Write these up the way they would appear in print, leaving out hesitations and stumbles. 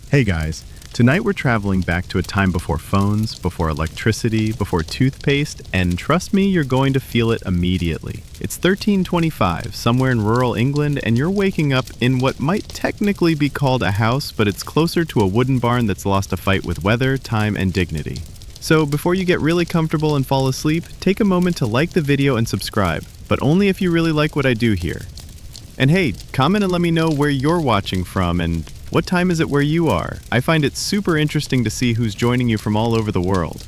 Hey guys, tonight we're traveling back to a time before phones, before electricity, before toothpaste, and trust me, you're going to feel it immediately. It's 1325, somewhere in rural England, and you're waking up in what might technically be called a house, but it's closer to a wooden barn that's lost a fight with weather, time, and dignity. So before you get really comfortable and fall asleep, take a moment to like the video and subscribe, but only if you really like what I do here. And hey, comment and let me know where you're watching from and what time is it where you are? I find it super interesting to see who's joining you from all over the world.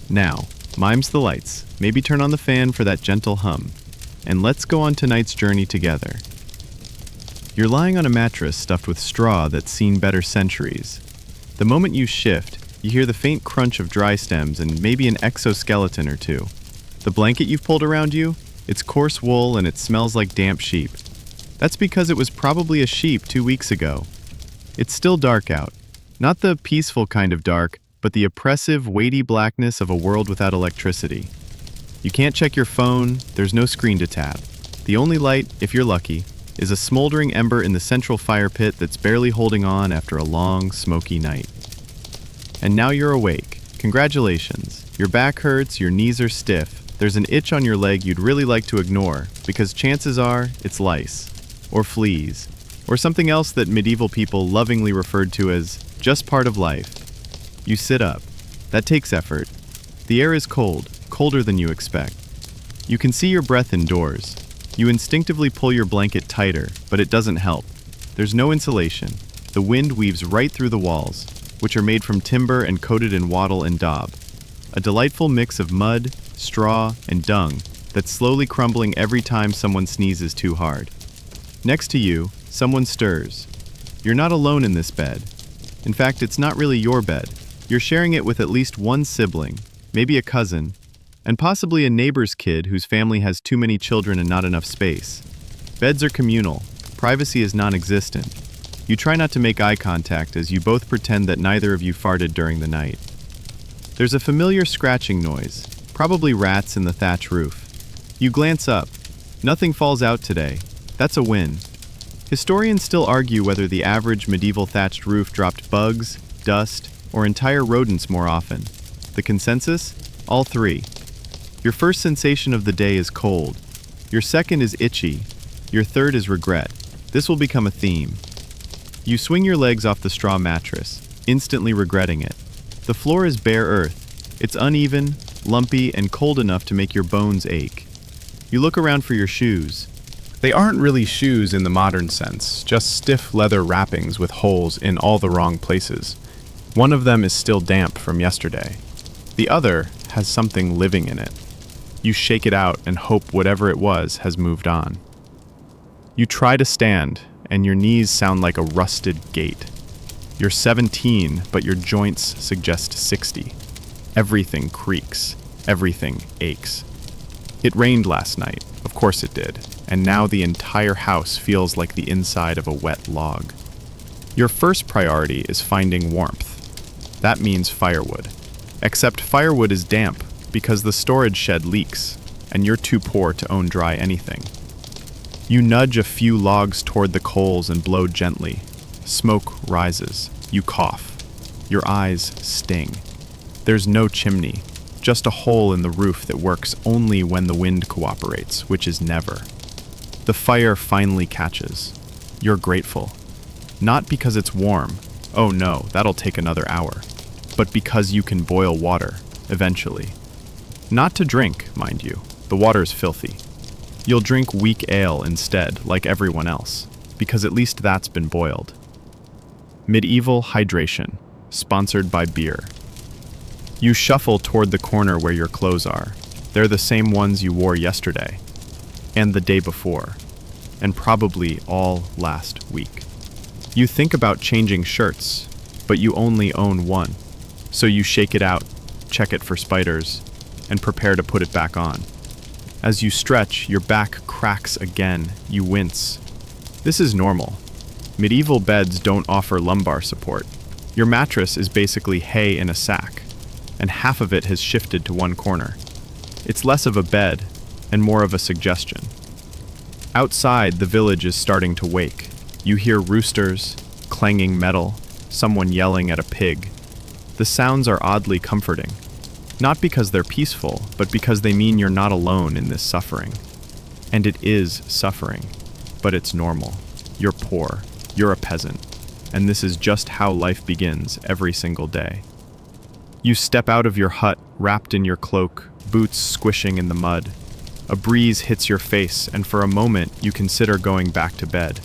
Now, mimes the lights, maybe turn on the fan for that gentle hum, and let's go on tonight's journey together. You're lying on a mattress stuffed with straw that's seen better centuries. The moment you shift, you hear the faint crunch of dry stems and maybe an exoskeleton or two. The blanket you've pulled around you? It's coarse wool and it smells like damp sheep. That's because it was probably a sheep 2 weeks ago. It's still dark out. Not the peaceful kind of dark, but the oppressive, weighty blackness of a world without electricity. You can't check your phone, there's no screen to tap. The only light, if you're lucky, is a smoldering ember in the central fire pit that's barely holding on after a long, smoky night. And now you're awake. Congratulations. Your back hurts, your knees are stiff. There's an itch on your leg you'd really like to ignore, because chances are it's lice, or fleas, or something else that medieval people lovingly referred to as just part of life. You sit up. That takes effort. The air is cold, colder than you expect. You can see your breath indoors. You instinctively pull your blanket tighter, but it doesn't help. There's no insulation. The wind weaves right through the walls, which are made from timber and coated in wattle and daub. A delightful mix of mud, straw, and dung that's slowly crumbling every time someone sneezes too hard. Next to you, someone stirs. You're not alone in this bed. In fact, it's not really your bed. You're sharing it with at least one sibling, maybe a cousin, and possibly a neighbor's kid whose family has too many children and not enough space. Beds are communal. Privacy is non-existent. You try not to make eye contact as you both pretend that neither of you farted during the night. There's a familiar scratching noise, probably rats in the thatch roof. You glance up. Nothing falls out today. That's a win. Historians still argue whether the average medieval thatched roof dropped bugs, dust, or entire rodents more often. The consensus? All three. Your first sensation of the day is cold. Your second is itchy. Your third is regret. This will become a theme. You swing your legs off the straw mattress, instantly regretting it. The floor is bare earth. It's uneven, lumpy, and cold enough to make your bones ache. You look around for your shoes. They aren't really shoes in the modern sense, just stiff leather wrappings with holes in all the wrong places. One of them is still damp from yesterday. The other has something living in it. You shake it out and hope whatever it was has moved on. You try to stand, and your knees sound like a rusted gate. You're 17, but your joints suggest 60. Everything creaks. Everything aches. It rained last night. Of course it did. And now the entire house feels like the inside of a wet log. Your first priority is finding warmth. That means firewood. Except firewood is damp because the storage shed leaks, and you're too poor to own dry anything. You nudge a few logs toward the coals and blow gently. Smoke rises. You cough. Your eyes sting. There's no chimney, just a hole in the roof that works only when the wind cooperates, which is never. The fire finally catches. You're grateful. Not because it's warm. Oh no, that'll take another hour. But because you can boil water, eventually. Not to drink, mind you. The water's filthy. You'll drink weak ale instead, like everyone else, because at least that's been boiled. Medieval hydration, sponsored by beer. You shuffle toward the corner where your clothes are. They're the same ones you wore yesterday. And the day before, and probably all last week. You think about changing shirts, but you only own one. So you shake it out, check it for spiders, and prepare to put it back on. As you stretch, your back cracks again. You wince. This is normal. Medieval beds don't offer lumbar support. Your mattress is basically hay in a sack, and half of it has shifted to one corner. It's less of a bed and more of a suggestion. Outside, the village is starting to wake. You hear roosters, clanging metal, someone yelling at a pig. The sounds are oddly comforting. Not because they're peaceful, but because they mean you're not alone in this suffering. And it is suffering, but it's normal. You're poor, you're a peasant, and this is just how life begins every single day. You step out of your hut, wrapped in your cloak, boots squishing in the mud. A breeze hits your face, and for a moment you consider going back to bed.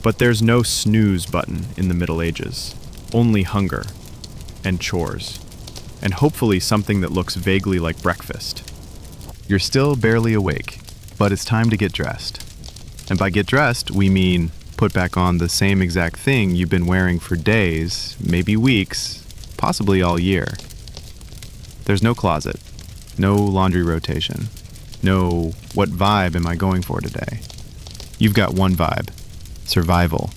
But there's no snooze button in the Middle Ages. Only hunger and chores. And hopefully something that looks vaguely like breakfast. You're still barely awake, but it's time to get dressed. And by get dressed, we mean put back on the same exact thing you've been wearing for days, maybe weeks, possibly all year. There's no closet, no laundry rotation, no what vibe am I going for today. You've got one vibe, survival.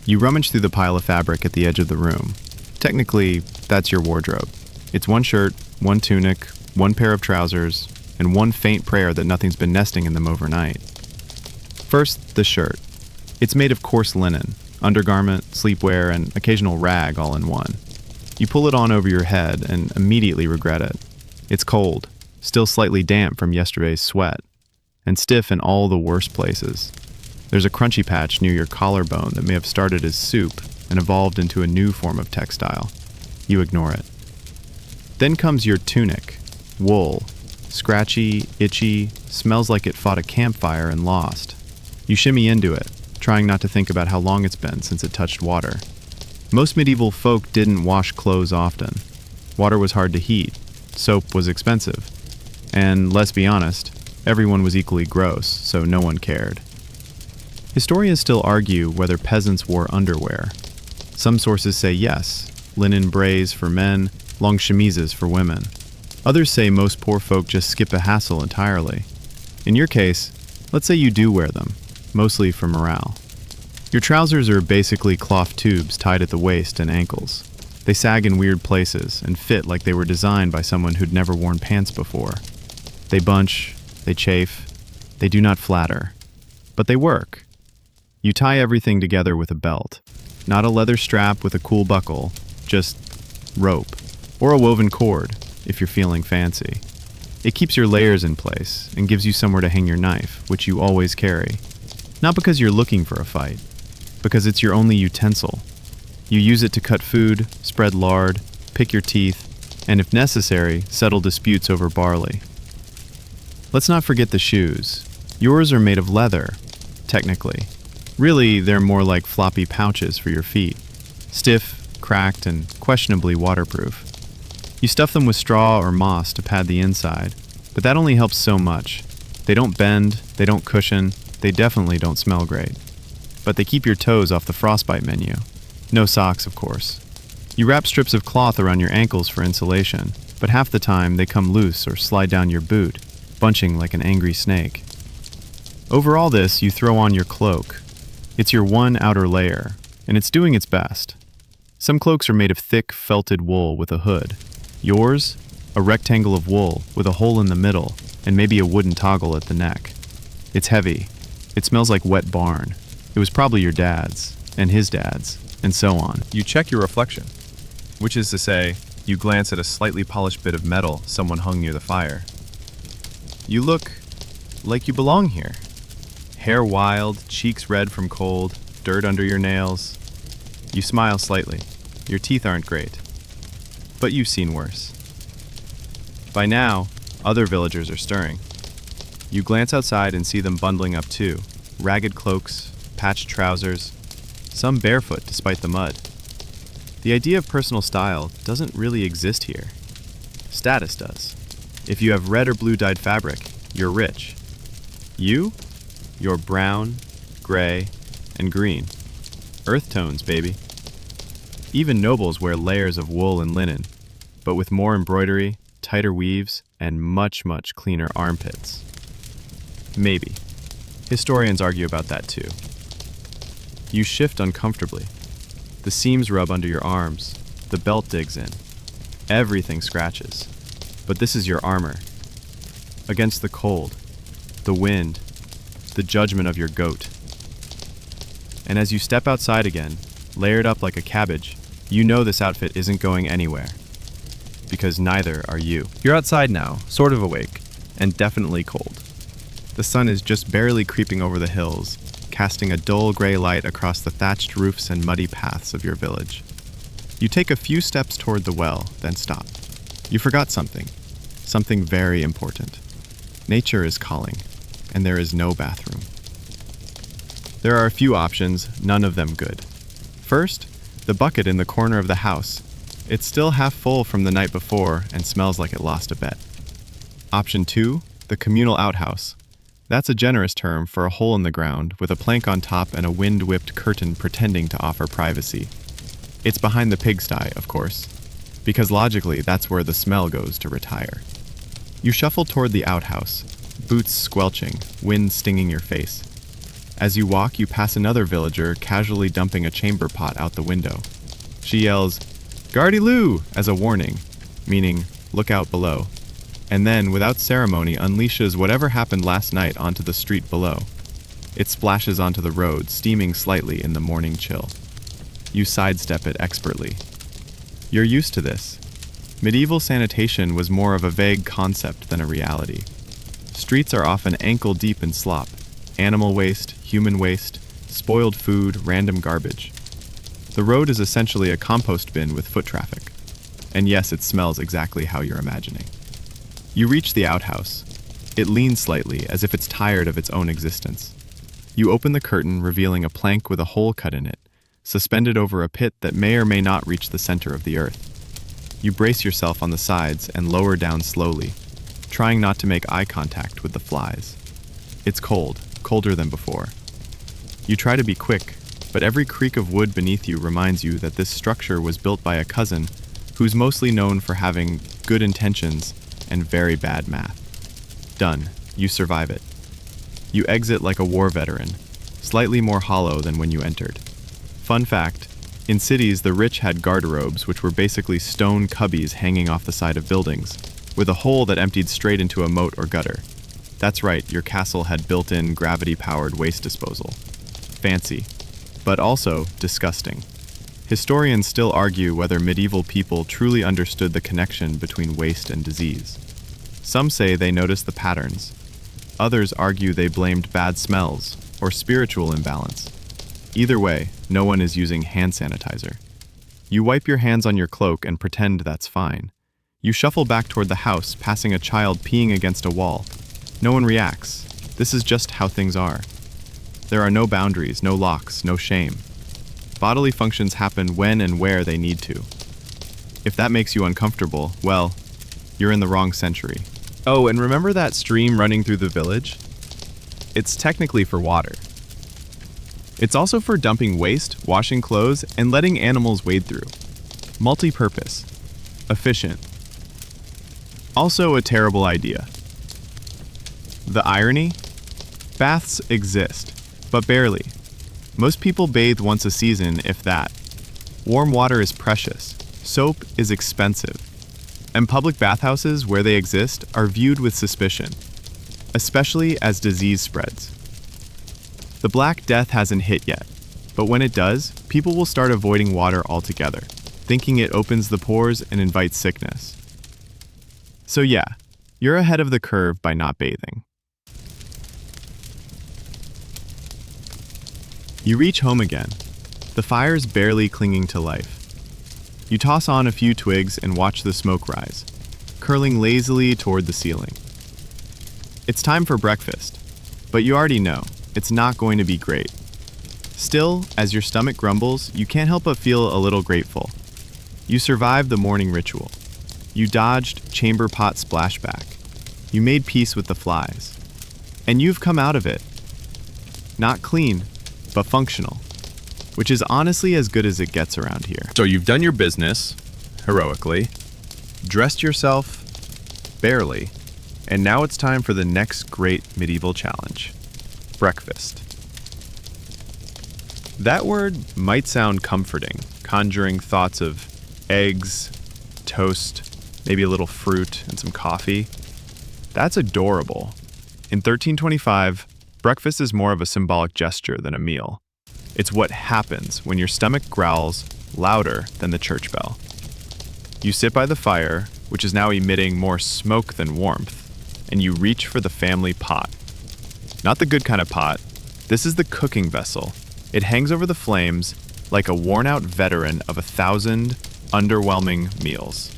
You rummage through the pile of fabric at the edge of the room. Technically, that's your wardrobe. It's one shirt, one tunic, one pair of trousers, and one faint prayer that nothing's been nesting in them overnight. First, the shirt. It's made of coarse linen, undergarment, sleepwear, and occasional rag all in one. You pull it on over your head and immediately regret it. It's cold, still slightly damp from yesterday's sweat, and stiff in all the worst places. There's a crunchy patch near your collarbone that may have started as soup and evolved into a new form of textile. You ignore it. Then comes your tunic, wool, scratchy, itchy, smells like it fought a campfire and lost. You shimmy into it, trying not to think about how long it's been since it touched water. Most medieval folk didn't wash clothes often. Water was hard to heat, soap was expensive, and let's be honest, everyone was equally gross, so no one cared. Historians still argue whether peasants wore underwear. Some sources say yes, linen braies for men, long chemises for women. Others say most poor folk just skip a hassle entirely. In your case, let's say you do wear them, mostly for morale. Your trousers are basically cloth tubes tied at the waist and ankles. They sag in weird places and fit like they were designed by someone who'd never worn pants before. They bunch, they chafe, they do not flatter. But they work. You tie everything together with a belt. Not a leather strap with a cool buckle, just rope. Or a woven cord, if you're feeling fancy. It keeps your layers in place and gives you somewhere to hang your knife, which you always carry. Not because you're looking for a fight, because it's your only utensil. You use it to cut food, spread lard, pick your teeth, and if necessary, settle disputes over barley. Let's not forget the shoes. Yours are made of leather, technically. Really, they're more like floppy pouches for your feet. Stiff, cracked, and questionably waterproof. You stuff them with straw or moss to pad the inside, but that only helps so much. They don't bend, they don't cushion, they definitely don't smell great. But they keep your toes off the frostbite menu. No socks, of course. You wrap strips of cloth around your ankles for insulation, but half the time they come loose or slide down your boot, bunching like an angry snake. Over all this, you throw on your cloak. It's your one outer layer, and it's doing its best. Some cloaks are made of thick, felted wool with a hood. Yours? A rectangle of wool with a hole in the middle and maybe a wooden toggle at the neck. It's heavy. It smells like wet barn. It was probably your dad's, and his dad's, and so on. You check your reflection, which is to say, you glance at a slightly polished bit of metal someone hung near the fire. You look like you belong here. Hair wild, cheeks red from cold, dirt under your nails. You smile slightly. Your teeth aren't great. But you've seen worse. By now, other villagers are stirring. You glance outside and see them bundling up too. Ragged cloaks, patched trousers, some barefoot despite the mud. The idea of personal style doesn't really exist here. Status does. If you have red or blue dyed fabric, you're rich. You? You're brown, gray, and green. Earth tones, baby. Even nobles wear layers of wool and linen, but with more embroidery, tighter weaves, and much, much cleaner armpits. Maybe. Historians argue about that too. You shift uncomfortably. The seams rub under your arms. The belt digs in. Everything scratches. But this is your armor. Against the cold, the wind, the judgment of your goat. And as you step outside again, layered up like a cabbage, you know this outfit isn't going anywhere. Because neither are you. You're outside now, sort of awake, and definitely cold. The sun is just barely creeping over the hills, casting a dull gray light across the thatched roofs and muddy paths of your village. You take a few steps toward the well, then stop. You forgot something very important. Nature is calling, and there is no bathroom. There are a few options, none of them good. First, the bucket in the corner of the house. It's still half full from the night before and smells like it lost a bet. Option 2, the communal outhouse. That's a generous term for a hole in the ground with a plank on top and a wind-whipped curtain pretending to offer privacy. It's behind the pigsty, of course, because logically that's where the smell goes to retire. You shuffle toward the outhouse, boots squelching, wind stinging your face. As you walk, you pass another villager casually dumping a chamber pot out the window. She yells, "Gardy-loo!" as a warning, meaning, look out below. And then, without ceremony, unleashes whatever happened last night onto the street below. It splashes onto the road, steaming slightly in the morning chill. You sidestep it expertly. You're used to this. Medieval sanitation was more of a vague concept than a reality. Streets are often ankle-deep in slop, animal waste, human waste, spoiled food, random garbage. The road is essentially a compost bin with foot traffic. And yes, it smells exactly how you're imagining. You reach the outhouse. It leans slightly, as if it's tired of its own existence. You open the curtain, revealing a plank with a hole cut in it, suspended over a pit that may or may not reach the center of the earth. You brace yourself on the sides and lower down slowly, trying not to make eye contact with the flies. It's cold, colder than before. You try to be quick, but every creak of wood beneath you reminds you that this structure was built by a cousin who's mostly known for having good intentions and very bad math. Done. You survive it. You exit like a war veteran, slightly more hollow than when you entered. Fun fact, in cities the rich had garderobes, which were basically stone cubbies hanging off the side of buildings, with a hole that emptied straight into a moat or gutter. That's right, your castle had built-in gravity-powered waste disposal. Fancy, but also disgusting. Historians still argue whether medieval people truly understood the connection between waste and disease. Some say they noticed the patterns. Others argue they blamed bad smells or spiritual imbalance. Either way, no one is using hand sanitizer. You wipe your hands on your cloak and pretend that's fine. You shuffle back toward the house, passing a child peeing against a wall. No one reacts. This is just how things are. There are no boundaries, no locks, no shame. Bodily functions happen when and where they need to. If that makes you uncomfortable, well, you're in the wrong century. Oh, and remember that stream running through the village? It's technically for water. It's also for dumping waste, washing clothes, and letting animals wade through. Multi-purpose. Efficient. Also a terrible idea. The irony? Baths exist, but barely. Most people bathe once a season, if that. Warm water is precious. Soap is expensive. And public bathhouses, where they exist, are viewed with suspicion, especially as disease spreads. The Black Death hasn't hit yet, but when it does, people will start avoiding water altogether, thinking it opens the pores and invites sickness. So yeah, you're ahead of the curve by not bathing. You reach home again, the fire's barely clinging to life. You toss on a few twigs and watch the smoke rise, curling lazily toward the ceiling. It's time for breakfast, but you already know, it's not going to be great. Still, as your stomach grumbles, you can't help but feel a little grateful. You survived the morning ritual. You dodged chamber pot splashback. You made peace with the flies. And you've come out of it. Not clean, but functional, which is honestly as good as it gets around here. So you've done your business, heroically, dressed yourself, barely, and now it's time for the next great medieval challenge. Breakfast. That word might sound comforting, conjuring thoughts of eggs, toast, maybe a little fruit, and some coffee. That's adorable. In 1325, breakfast is more of a symbolic gesture than a meal. It's what happens when your stomach growls louder than the church bell. You sit by the fire, which is now emitting more smoke than warmth, and you reach for the family pot. Not the good kind of pot. This is the cooking vessel. It hangs over the flames like a worn-out veteran of 1,000 underwhelming meals.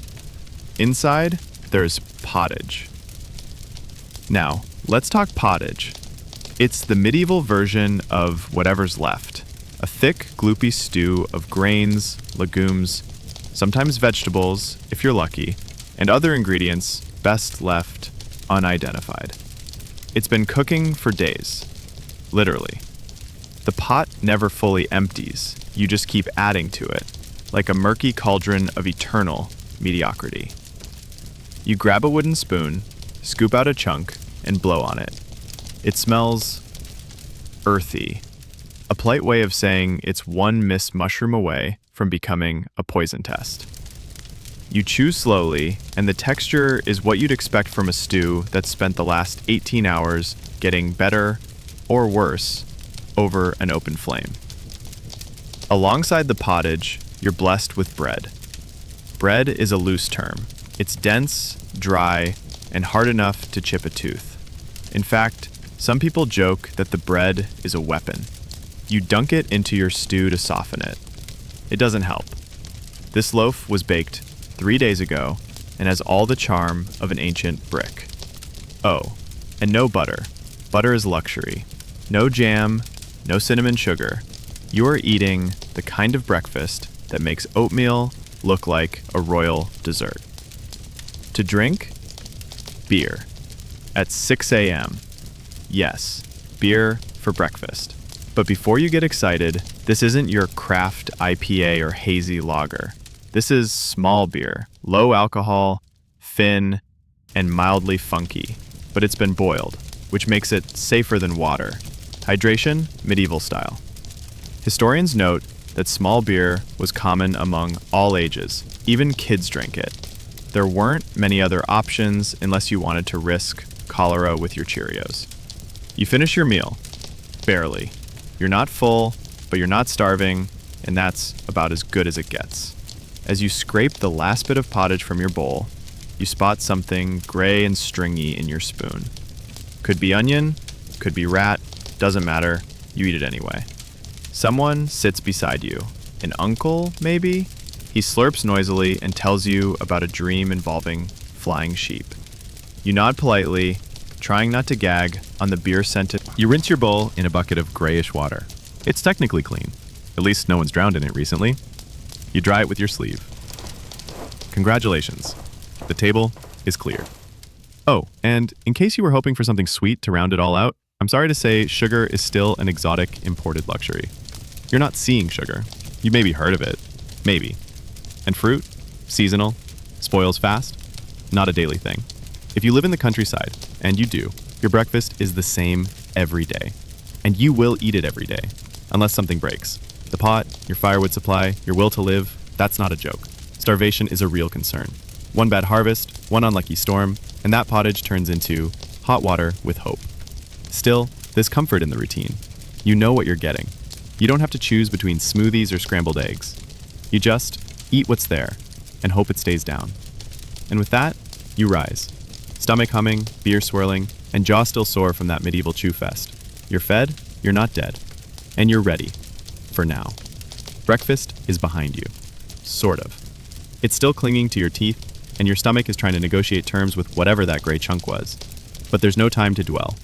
Inside, there's pottage. Now, let's talk pottage. It's the medieval version of whatever's left. A thick, gloopy stew of grains, legumes, sometimes vegetables, if you're lucky, and other ingredients best left unidentified. It's been cooking for days. Literally. The pot never fully empties. You just keep adding to it, like a murky cauldron of eternal mediocrity. You grab a wooden spoon, scoop out a chunk, and blow on it. It smells earthy. A polite way of saying it's one missed mushroom away from becoming a poison test. You chew slowly, and the texture is what you'd expect from a stew that's spent the last 18 hours getting better or worse over an open flame. Alongside the pottage, you're blessed with bread. Bread is a loose term. It's dense, dry, and hard enough to chip a tooth. In fact, some people joke that the bread is a weapon. You dunk it into your stew to soften it. It doesn't help. This loaf was baked 3 days ago and has all the charm of an ancient brick. Oh, and no butter. Butter is luxury. No jam, no cinnamon sugar. You are eating the kind of breakfast that makes oatmeal look like a royal dessert. To drink? Beer. At 6 a.m. Yes, beer for breakfast. But before you get excited, this isn't your craft IPA or hazy lager. This is small beer, low alcohol, thin, and mildly funky. But it's been boiled, which makes it safer than water. Hydration, medieval style. Historians note that small beer was common among all ages. Even kids drank it. There weren't many other options unless you wanted to risk cholera with your Cheerios. You finish your meal. Barely. You're not full, but you're not starving, and that's about as good as it gets. As you scrape the last bit of pottage from your bowl, you spot something gray and stringy in your spoon. Could be onion, could be rat, doesn't matter, you eat it anyway. Someone sits beside you. An uncle, maybe? He slurps noisily and tells you about a dream involving flying sheep. You nod politely, trying not to gag on the beer-scented. You rinse your bowl in a bucket of grayish water. It's technically clean. At least no one's drowned in it recently. You dry it with your sleeve. Congratulations. The table is cleared. Oh, and in case you were hoping for something sweet to round it all out, I'm sorry to say sugar is still an exotic imported luxury. You're not seeing sugar. You maybe heard of it. Maybe. And fruit? Seasonal? Spoils fast? Not a daily thing. If you live in the countryside, and you do, your breakfast is the same every day. And you will eat it every day, unless something breaks. The pot, your firewood supply, your will to live, that's not a joke. Starvation is a real concern. One bad harvest, one unlucky storm, and that pottage turns into hot water with hope. Still, there's comfort in the routine. You know what you're getting. You don't have to choose between smoothies or scrambled eggs. You just eat what's there and hope it stays down. And with that, you rise. Stomach humming, beer swirling, and jaw still sore from that medieval chew fest. You're fed, you're not dead, and you're ready. For now. Breakfast is behind you. Sort of. It's still clinging to your teeth, and your stomach is trying to negotiate terms with whatever that gray chunk was. But there's no time to dwell.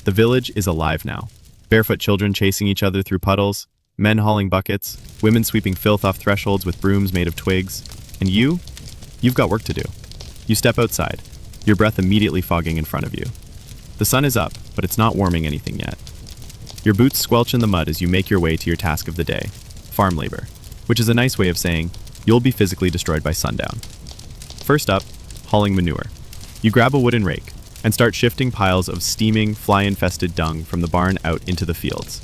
The village is alive now. Barefoot children chasing each other through puddles, men hauling buckets, women sweeping filth off thresholds with brooms made of twigs. And you've got work to do. You step outside, your breath immediately fogging in front of you. The sun is up, but it's not warming anything yet. Your boots squelch in the mud as you make your way to your task of the day, farm labor, which is a nice way of saying you'll be physically destroyed by sundown. First up, hauling manure. You grab a wooden rake and start shifting piles of steaming, fly-infested dung from the barn out into the fields.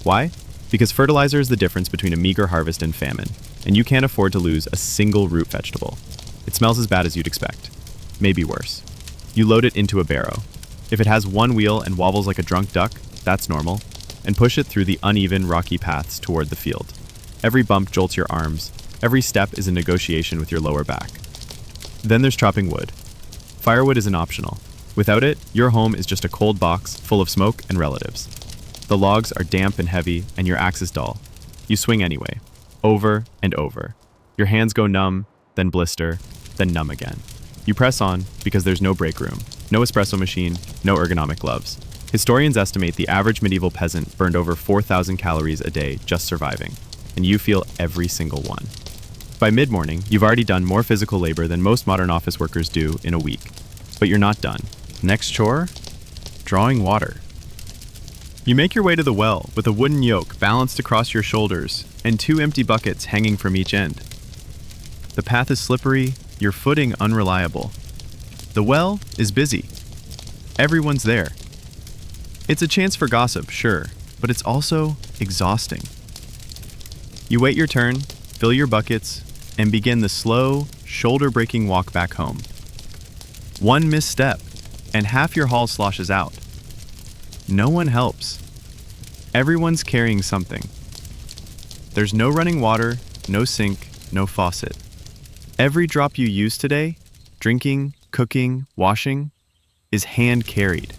Why? Because fertilizer is the difference between a meager harvest and famine, and you can't afford to lose a single root vegetable. It smells as bad as you'd expect. Maybe worse. You load it into a barrow. If it has one wheel and wobbles like a drunk duck, that's normal. and push it through the uneven, rocky paths toward the field. Every bump jolts your arms. Every step is a negotiation with your lower back. Then there's chopping wood. Firewood isn't optional. Without it, your home is just a cold box full of smoke and relatives. The logs are damp and heavy, and your axe is dull. You swing anyway, over and over. Your hands go numb, then blister, then numb again. You press on because there's no break room, no espresso machine, no ergonomic gloves. Historians estimate the average medieval peasant burned over 4,000 calories a day just surviving, and you feel every single one. By mid-morning, you've already done more physical labor than most modern office workers do in a week. But you're not done. Next chore? Drawing water. You make your way to the well with a wooden yoke balanced across your shoulders and 2 empty buckets hanging from each end. The path is slippery, your footing unreliable. The well is busy. Everyone's there. It's a chance for gossip, sure, but it's also exhausting. You wait your turn, fill your buckets, and begin the slow, shoulder-breaking walk back home. One misstep, and half your haul sloshes out. No one helps. Everyone's carrying something. There's no running water, no sink, no faucet. Every drop you use today, drinking, cooking, washing, is hand-carried.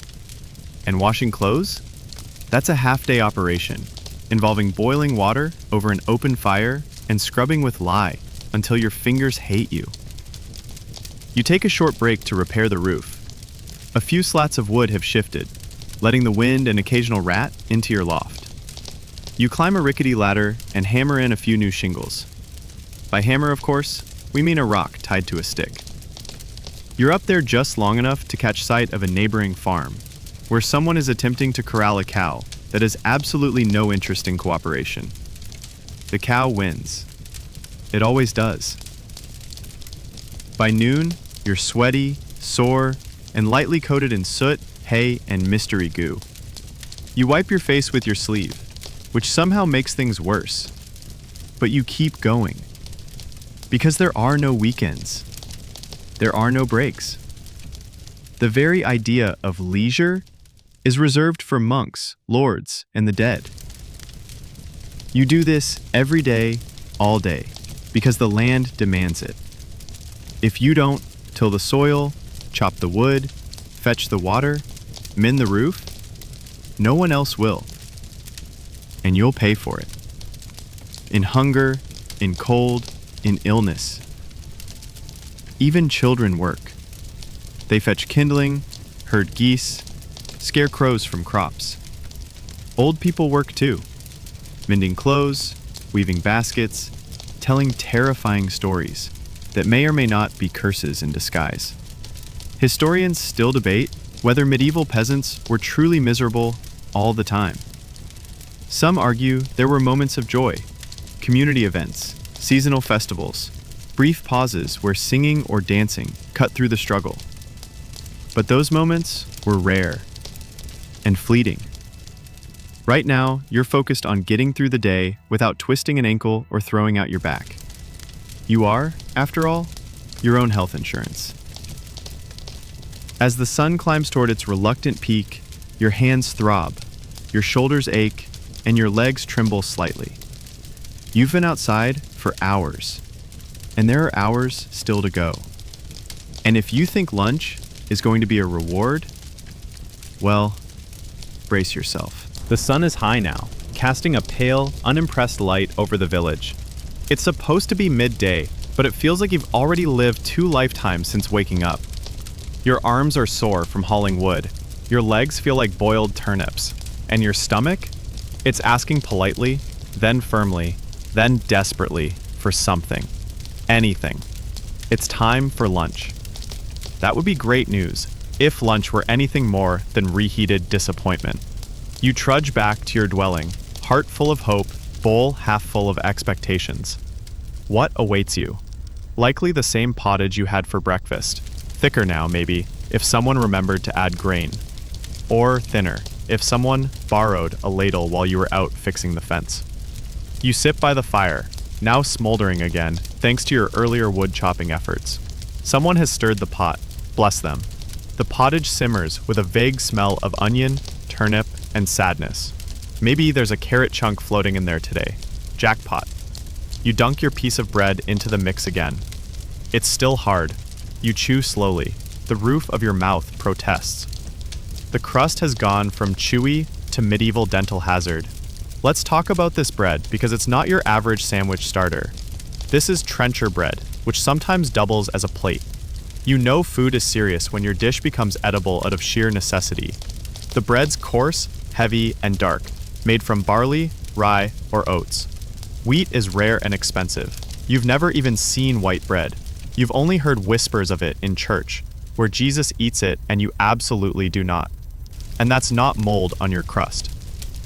And washing clothes? That's a half-day operation, involving boiling water over an open fire and scrubbing with lye until your fingers hate you. You take a short break to repair the roof. A few slats of wood have shifted, letting the wind and occasional rat into your loft. You climb a rickety ladder and hammer in a few new shingles. By hammer, of course, we mean a rock tied to a stick. You're up there just long enough to catch sight of a neighboring farm, where someone is attempting to corral a cow that has absolutely no interest in cooperation. The cow wins. It always does. By noon, you're sweaty, sore, and lightly coated in soot, hay, and mystery goo. You wipe your face with your sleeve, which somehow makes things worse. But you keep going. Because there are no weekends. There are no breaks. The very idea of leisure is reserved for monks, lords, and the dead. You do this every day, all day, because the land demands it. If you don't till the soil, chop the wood, fetch the water, mend the roof, no one else will. And you'll pay for it. In hunger, in cold, in illness. Even children work. They fetch kindling, herd geese, scare crows from crops. Old people work too, mending clothes, weaving baskets, telling terrifying stories that may or may not be curses in disguise. Historians still debate whether medieval peasants were truly miserable all the time. Some argue there were moments of joy, community events, seasonal festivals, brief pauses where singing or dancing cut through the struggle. But those moments were rare and fleeting. Right now, you're focused on getting through the day without twisting an ankle or throwing out your back. You are, after all, your own health insurance. As the sun climbs toward its reluctant peak, your hands throb, your shoulders ache, and your legs tremble slightly. You've been outside for hours, and there are hours still to go. And if you think lunch is going to be a reward, well, brace yourself. The sun is high now, casting a pale, unimpressed light over the village. It's supposed to be midday, but it feels like you've already lived 2 lifetimes since waking up. Your arms are sore from hauling wood. Your legs feel like boiled turnips. And your stomach? It's asking politely, then firmly, then desperately for something. Anything. It's time for lunch. That would be great news if lunch were anything more than reheated disappointment. You trudge back to your dwelling, heart full of hope, bowl half full of expectations. What awaits you? Likely the same pottage you had for breakfast. Thicker now, maybe, if someone remembered to add grain. Or thinner, if someone borrowed a ladle while you were out fixing the fence. You sit by the fire, now smoldering again, thanks to your earlier wood chopping efforts. Someone has stirred the pot. Bless them. The pottage simmers with a vague smell of onion, turnip, and sadness. Maybe there's a carrot chunk floating in there today. Jackpot. You dunk your piece of bread into the mix again. It's still hard. You chew slowly. The roof of your mouth protests. The crust has gone from chewy to medieval dental hazard. Let's talk about this bread because it's not your average sandwich starter. This is trencher bread, which sometimes doubles as a plate. You know food is serious when your dish becomes edible out of sheer necessity. The bread's coarse, heavy, and dark, made from barley, rye, or oats. Wheat is rare and expensive. You've never even seen white bread. You've only heard whispers of it in church, where Jesus eats it and you absolutely do not. And that's not mold on your crust.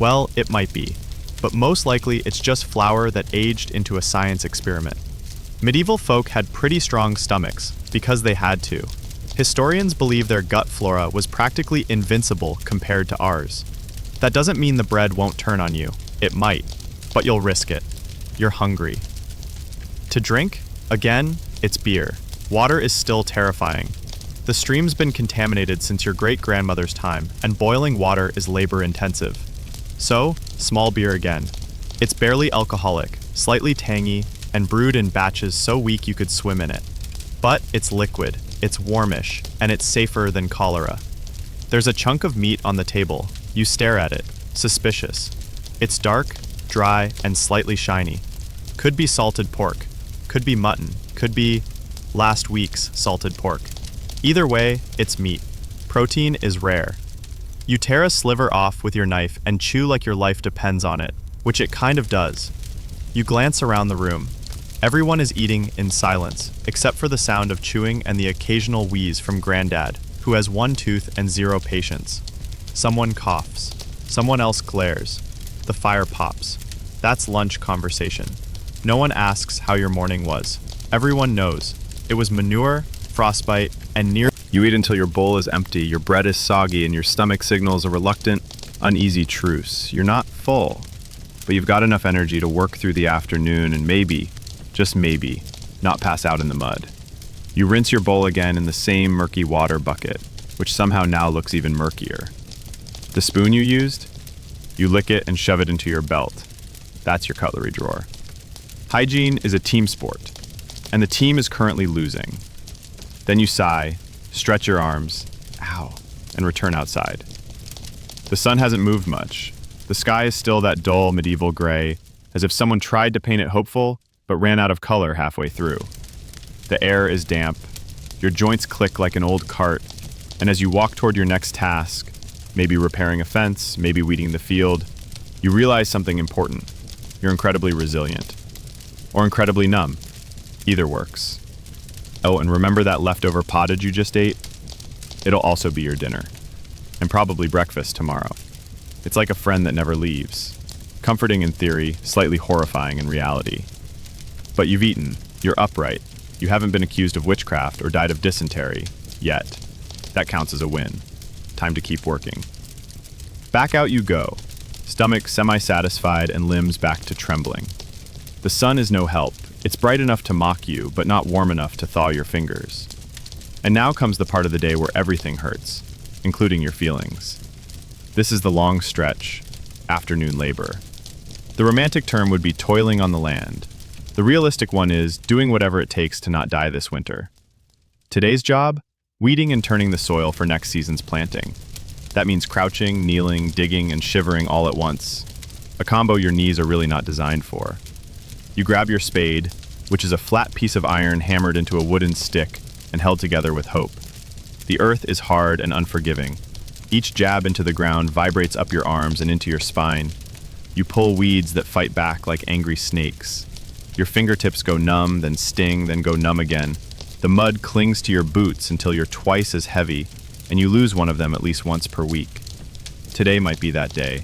Well, it might be, but most likely it's just flour that aged into a science experiment. Medieval folk had pretty strong stomachs because they had to. Historians believe their gut flora was practically invincible compared to ours. That doesn't mean the bread won't turn on you. It might, but you'll risk it. You're hungry. To drink? Again, it's beer. Water is still terrifying. The stream's been contaminated since your great-grandmother's time, and boiling water is labor-intensive. So, small beer again. It's barely alcoholic, slightly tangy, and brewed in batches so weak you could swim in it. But it's liquid, it's warmish, and it's safer than cholera. There's a chunk of meat on the table. You stare at it, suspicious. It's dark, dry, and slightly shiny. Could be salted pork, could be mutton, could be last week's salted pork. Either way, it's meat. Protein is rare. You tear a sliver off with your knife and chew like your life depends on it, which it kind of does. You glance around the room. Everyone is eating in silence, except for the sound of chewing and the occasional wheeze from Granddad, who has one tooth and zero patience. Someone coughs. Someone else glares. The fire pops. That's lunch conversation. No one asks how your morning was. Everyone knows. It was manure, frostbite, and near. You eat until your bowl is empty, your bread is soggy, and your stomach signals a reluctant, uneasy truce. You're not full, but you've got enough energy to work through the afternoon and maybe, just maybe, not pass out in the mud. You rinse your bowl again in the same murky water bucket, which somehow now looks even murkier. The spoon you used? You lick it and shove it into your belt. That's your cutlery drawer. Hygiene is a team sport, and the team is currently losing. Then you sigh, stretch your arms, ow, and return outside. The sun hasn't moved much. The sky is still that dull medieval gray, as if someone tried to paint it hopeful, but ran out of color halfway through. The air is damp. Your joints click like an old cart, and as you walk toward your next task, maybe repairing a fence, maybe weeding the field, you realize something important. You're incredibly resilient. Or incredibly numb. Either works. Oh, and remember that leftover pottage you just ate? It'll also be your dinner. And probably breakfast tomorrow. It's like a friend that never leaves. Comforting in theory, slightly horrifying in reality. But you've eaten. You're upright. You haven't been accused of witchcraft or died of dysentery. Yet. That counts as a win. Time to keep working. Back out you go. Stomach semi-satisfied and limbs back to trembling. The sun is no help. It's bright enough to mock you, but not warm enough to thaw your fingers. And now comes the part of the day where everything hurts, including your feelings. This is the long stretch, afternoon labor. The romantic term would be toiling on the land. The realistic one is doing whatever it takes to not die this winter. Today's job? Weeding and turning the soil for next season's planting. That means crouching, kneeling, digging, and shivering all at once. A combo your knees are really not designed for. You grab your spade, which is a flat piece of iron hammered into a wooden stick and held together with hope. The earth is hard and unforgiving. Each jab into the ground vibrates up your arms and into your spine. You pull weeds that fight back like angry snakes. Your fingertips go numb, then sting, then go numb again. The mud clings to your boots until you're twice as heavy, and you lose one of them at least once per week. Today might be that day.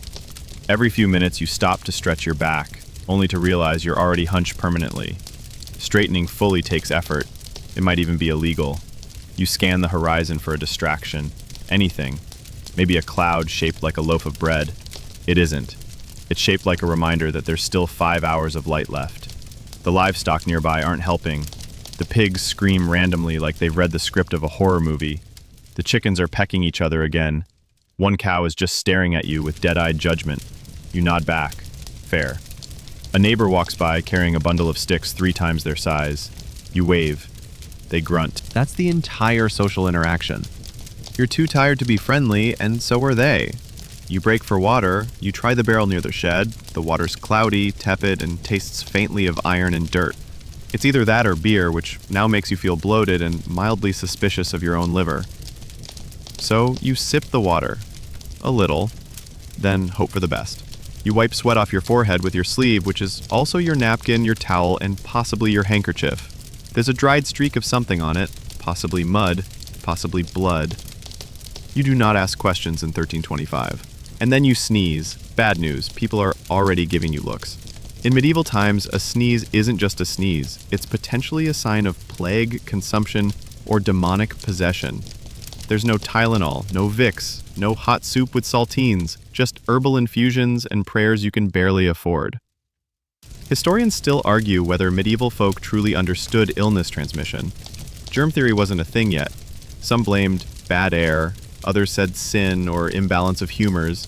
Every few minutes you stop to stretch your back, only to realize you're already hunched permanently. Straightening fully takes effort. It might even be illegal. You scan the horizon for a distraction. Anything. Maybe a cloud shaped like a loaf of bread. It isn't. It's shaped like a reminder that there's still 5 hours of light left. The livestock nearby aren't helping. The pigs scream randomly like they've read the script of a horror movie. The chickens are pecking each other again. One cow is just staring at you with dead-eyed judgment. You nod back. Fair. A neighbor walks by carrying a bundle of sticks 3 times their size. You wave. They grunt. That's the entire social interaction. You're too tired to be friendly, and so are they. You break for water, you try the barrel near the shed. The water's cloudy, tepid, and tastes faintly of iron and dirt. It's either that or beer, which now makes you feel bloated and mildly suspicious of your own liver. So you sip the water. A little. Then hope for the best. You wipe sweat off your forehead with your sleeve, which is also your napkin, your towel, and possibly your handkerchief. There's a dried streak of something on it, possibly mud, possibly blood. You do not ask questions in 1325. And then you sneeze. Bad news, people are already giving you looks. In medieval times, a sneeze isn't just a sneeze. It's potentially a sign of plague, consumption, or demonic possession. There's no Tylenol, no Vicks, no hot soup with saltines, just herbal infusions and prayers you can barely afford. Historians still argue whether medieval folk truly understood illness transmission. Germ theory wasn't a thing yet. Some blamed bad air, others said sin or imbalance of humors.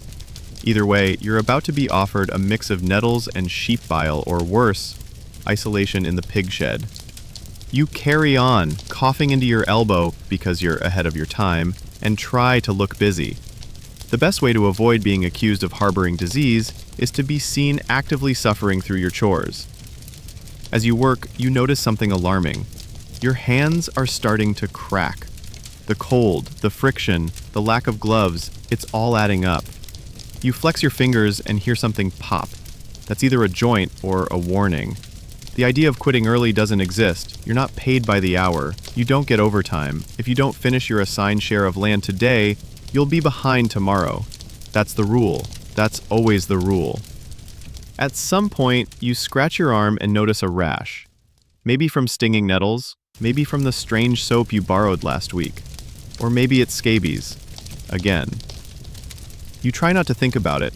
Either way, you're about to be offered a mix of nettles and sheep bile, or worse, isolation in the pig shed. You carry on, coughing into your elbow because you're ahead of your time, and try to look busy. The best way to avoid being accused of harboring disease is to be seen actively suffering through your chores. As you work, you notice something alarming. Your hands are starting to crack. The cold, the friction, the lack of gloves, it's all adding up. You flex your fingers and hear something pop. That's either a joint or a warning. The idea of quitting early doesn't exist. You're not paid by the hour. You don't get overtime. If you don't finish your assigned share of land today, you'll be behind tomorrow. That's the rule. That's always the rule. At some point, you scratch your arm and notice a rash. Maybe from stinging nettles, maybe from the strange soap you borrowed last week. Or maybe it's scabies. Again. You try not to think about it.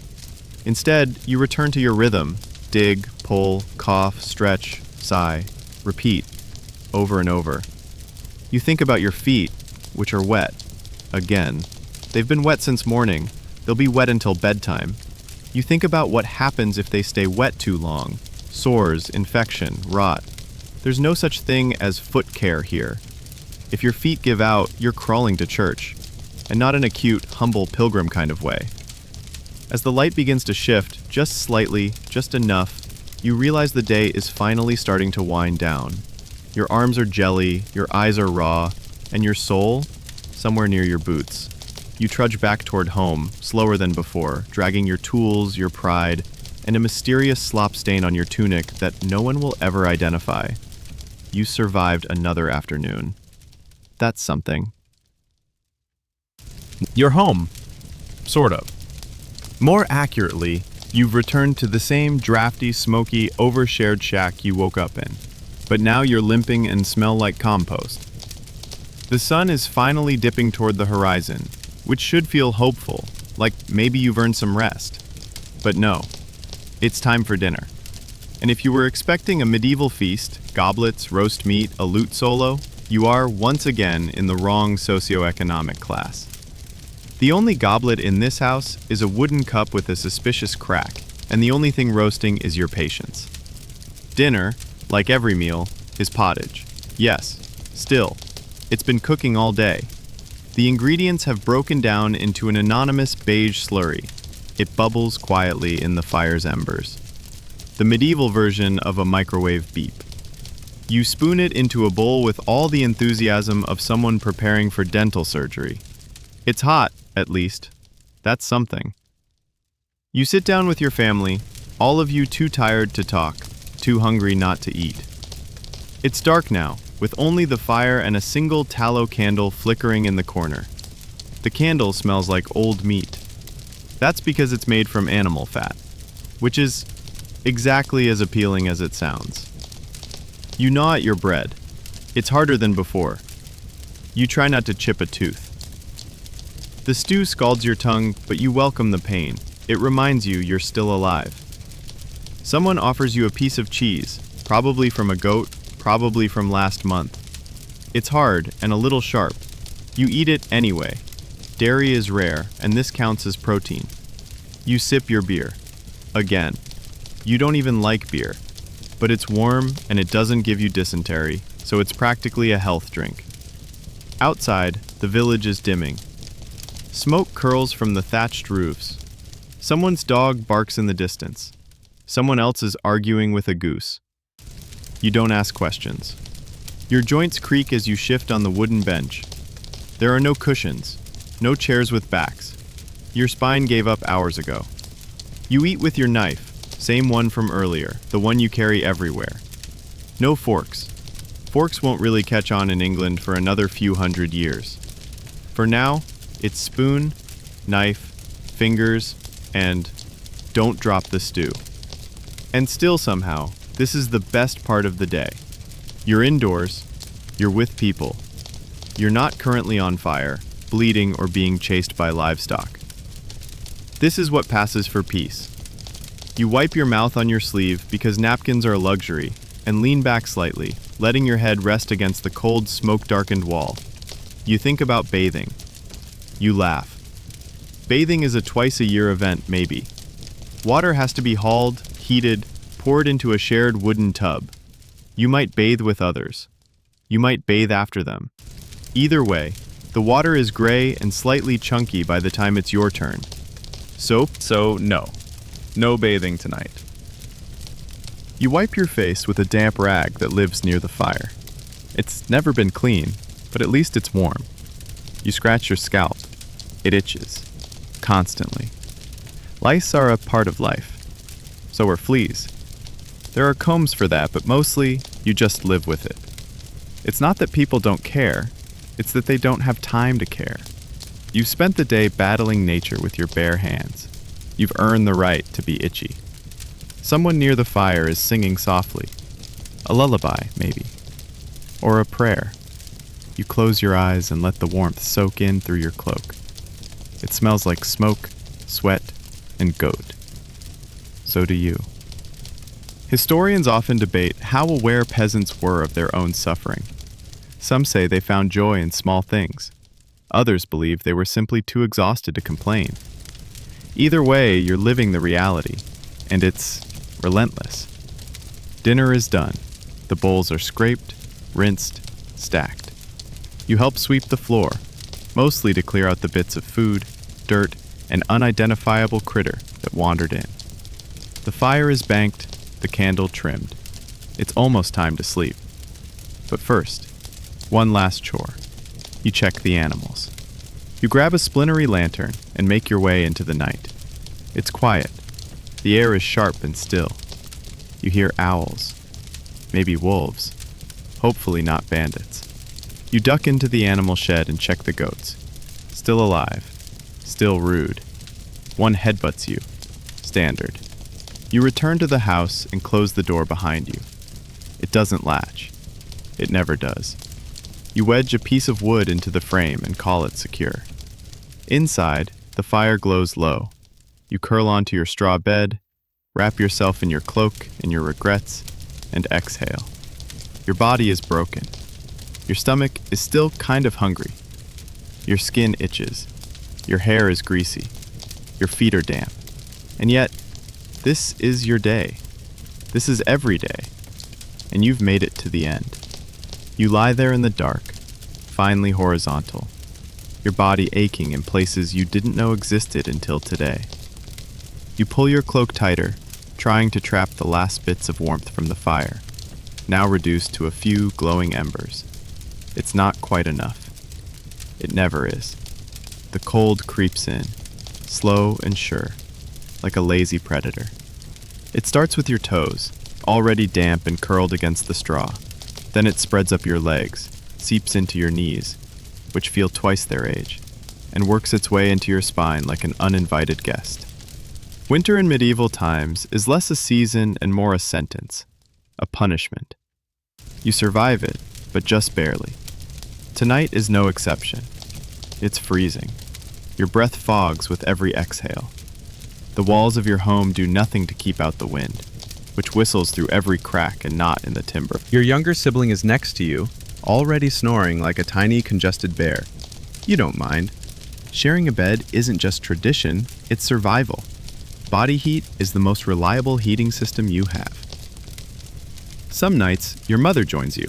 Instead, you return to your rhythm. Dig, pull, cough, stretch, sigh, repeat, over and over. You think about your feet, which are wet. Again. They've been wet since morning. They'll be wet until bedtime. You think about what happens if they stay wet too long. Sores, infection, rot. There's no such thing as foot care here. If your feet give out, you're crawling to church. And not in a cute, humble pilgrim kind of way. As the light begins to shift, just slightly, just enough, you realize the day is finally starting to wind down. Your arms are jelly, your eyes are raw, and your soul, somewhere near your boots. You trudge back toward home, slower than before, dragging your tools, your pride, and a mysterious slop stain on your tunic that no one will ever identify. You survived another afternoon. That's something. You're home. Sort of. More accurately, you've returned to the same drafty, smoky, overshared shack you woke up in. But now you're limping and smell like compost. The sun is finally dipping toward the horizon, which should feel hopeful, like maybe you've earned some rest. But no, it's time for dinner. And if you were expecting a medieval feast, goblets, roast meat, a lute solo, you are once again in the wrong socioeconomic class. The only goblet in this house is a wooden cup with a suspicious crack, and the only thing roasting is your patience. Dinner, like every meal, is pottage. Yes, still, it's been cooking all day. The ingredients have broken down into an anonymous beige slurry. It bubbles quietly in the fire's embers. The medieval version of a microwave beep. You spoon it into a bowl with all the enthusiasm of someone preparing for dental surgery. It's hot, at least. That's something. You sit down with your family, all of you too tired to talk, too hungry not to eat. It's dark now, with only the fire and a single tallow candle flickering in the corner. The candle smells like old meat. That's because it's made from animal fat, which is exactly as appealing as it sounds. You gnaw at your bread. It's harder than before. You try not to chip a tooth. The stew scalds your tongue, but you welcome the pain. It reminds you you're still alive. Someone offers you a piece of cheese, probably from a goat, probably from last month. It's hard and a little sharp. You eat it anyway. Dairy is rare, and this counts as protein. You sip your beer. Again, you don't even like beer, but it's warm and it doesn't give you dysentery, so it's practically a health drink. Outside, the village is dimming. Smoke curls from the thatched roofs. Someone's dog barks in the distance. Someone else is arguing with a goose. You don't ask questions. Your joints creak as you shift on the wooden bench. There are no cushions, no chairs with backs. Your spine gave up hours ago. You eat with your knife, same one from earlier, the one you carry everywhere. No forks. Forks won't really catch on in England for another few hundred years. For now, it's spoon, knife, fingers, and don't drop the stew. And still somehow, this is the best part of the day. You're indoors, you're with people. You're not currently on fire, bleeding, or being chased by livestock. This is what passes for peace. You wipe your mouth on your sleeve because napkins are a luxury, and lean back slightly, letting your head rest against the cold, smoke-darkened wall. You think about bathing. You laugh. Bathing is a twice-a-year event, maybe. Water has to be hauled, heated, poured into a shared wooden tub. You might bathe with others. You might bathe after them. Either way, the water is gray and slightly chunky by the time it's your turn. Soap? So no bathing tonight. You wipe your face with a damp rag that lives near the fire. It's never been clean, but at least it's warm. You scratch your scalp. It itches. Constantly. Lice are a part of life. So are fleas. There are combs for that, but mostly, you just live with it. It's not that people don't care, it's that they don't have time to care. You've spent the day battling nature with your bare hands. You've earned the right to be itchy. Someone near the fire is singing softly. A lullaby, maybe. Or a prayer. You close your eyes and let the warmth soak in through your cloak. It smells like smoke, sweat, and goat. So do you. Historians often debate how aware peasants were of their own suffering. Some say they found joy in small things. Others believe they were simply too exhausted to complain. Either way, you're living the reality, and it's relentless. Dinner is done. The bowls are scraped, rinsed, stacked. You help sweep the floor, mostly to clear out the bits of food, dirt, and unidentifiable critter that wandered in. The fire is banked, the candle trimmed. It's almost time to sleep. But first, one last chore. You check the animals. You grab a splintery lantern and make your way into the night. It's quiet. The air is sharp and still. You hear owls, maybe wolves, hopefully not bandits. You duck into the animal shed and check the goats. Still alive, still rude. One headbutts you. Standard. You return to the house and close the door behind you. It doesn't latch. It never does. You wedge a piece of wood into the frame and call it secure. Inside, the fire glows low. You curl onto your straw bed, wrap yourself in your cloak and your regrets, and exhale. Your body is broken. Your stomach is still kind of hungry. Your skin itches. Your hair is greasy. Your feet are damp. And yet, this is your day. This is every day. And you've made it to the end. You lie there in the dark, finely horizontal, your body aching in places you didn't know existed until today. You pull your cloak tighter, trying to trap the last bits of warmth from the fire, now reduced to a few glowing embers. It's not quite enough. It never is. The cold creeps in, slow and sure, like a lazy predator. It starts with your toes, already damp and curled against the straw. Then it spreads up your legs, seeps into your knees, which feel twice their age, and works its way into your spine like an uninvited guest. Winter in medieval times is less a season and more a sentence, a punishment. You survive it, but just barely. Tonight is no exception. It's freezing. Your breath fogs with every exhale. The walls of your home do nothing to keep out the wind, which whistles through every crack and knot in the timber. Your younger sibling is next to you, already snoring like a tiny congested bear. You don't mind. Sharing a bed isn't just tradition, it's survival. Body heat is the most reliable heating system you have. Some nights, your mother joins you,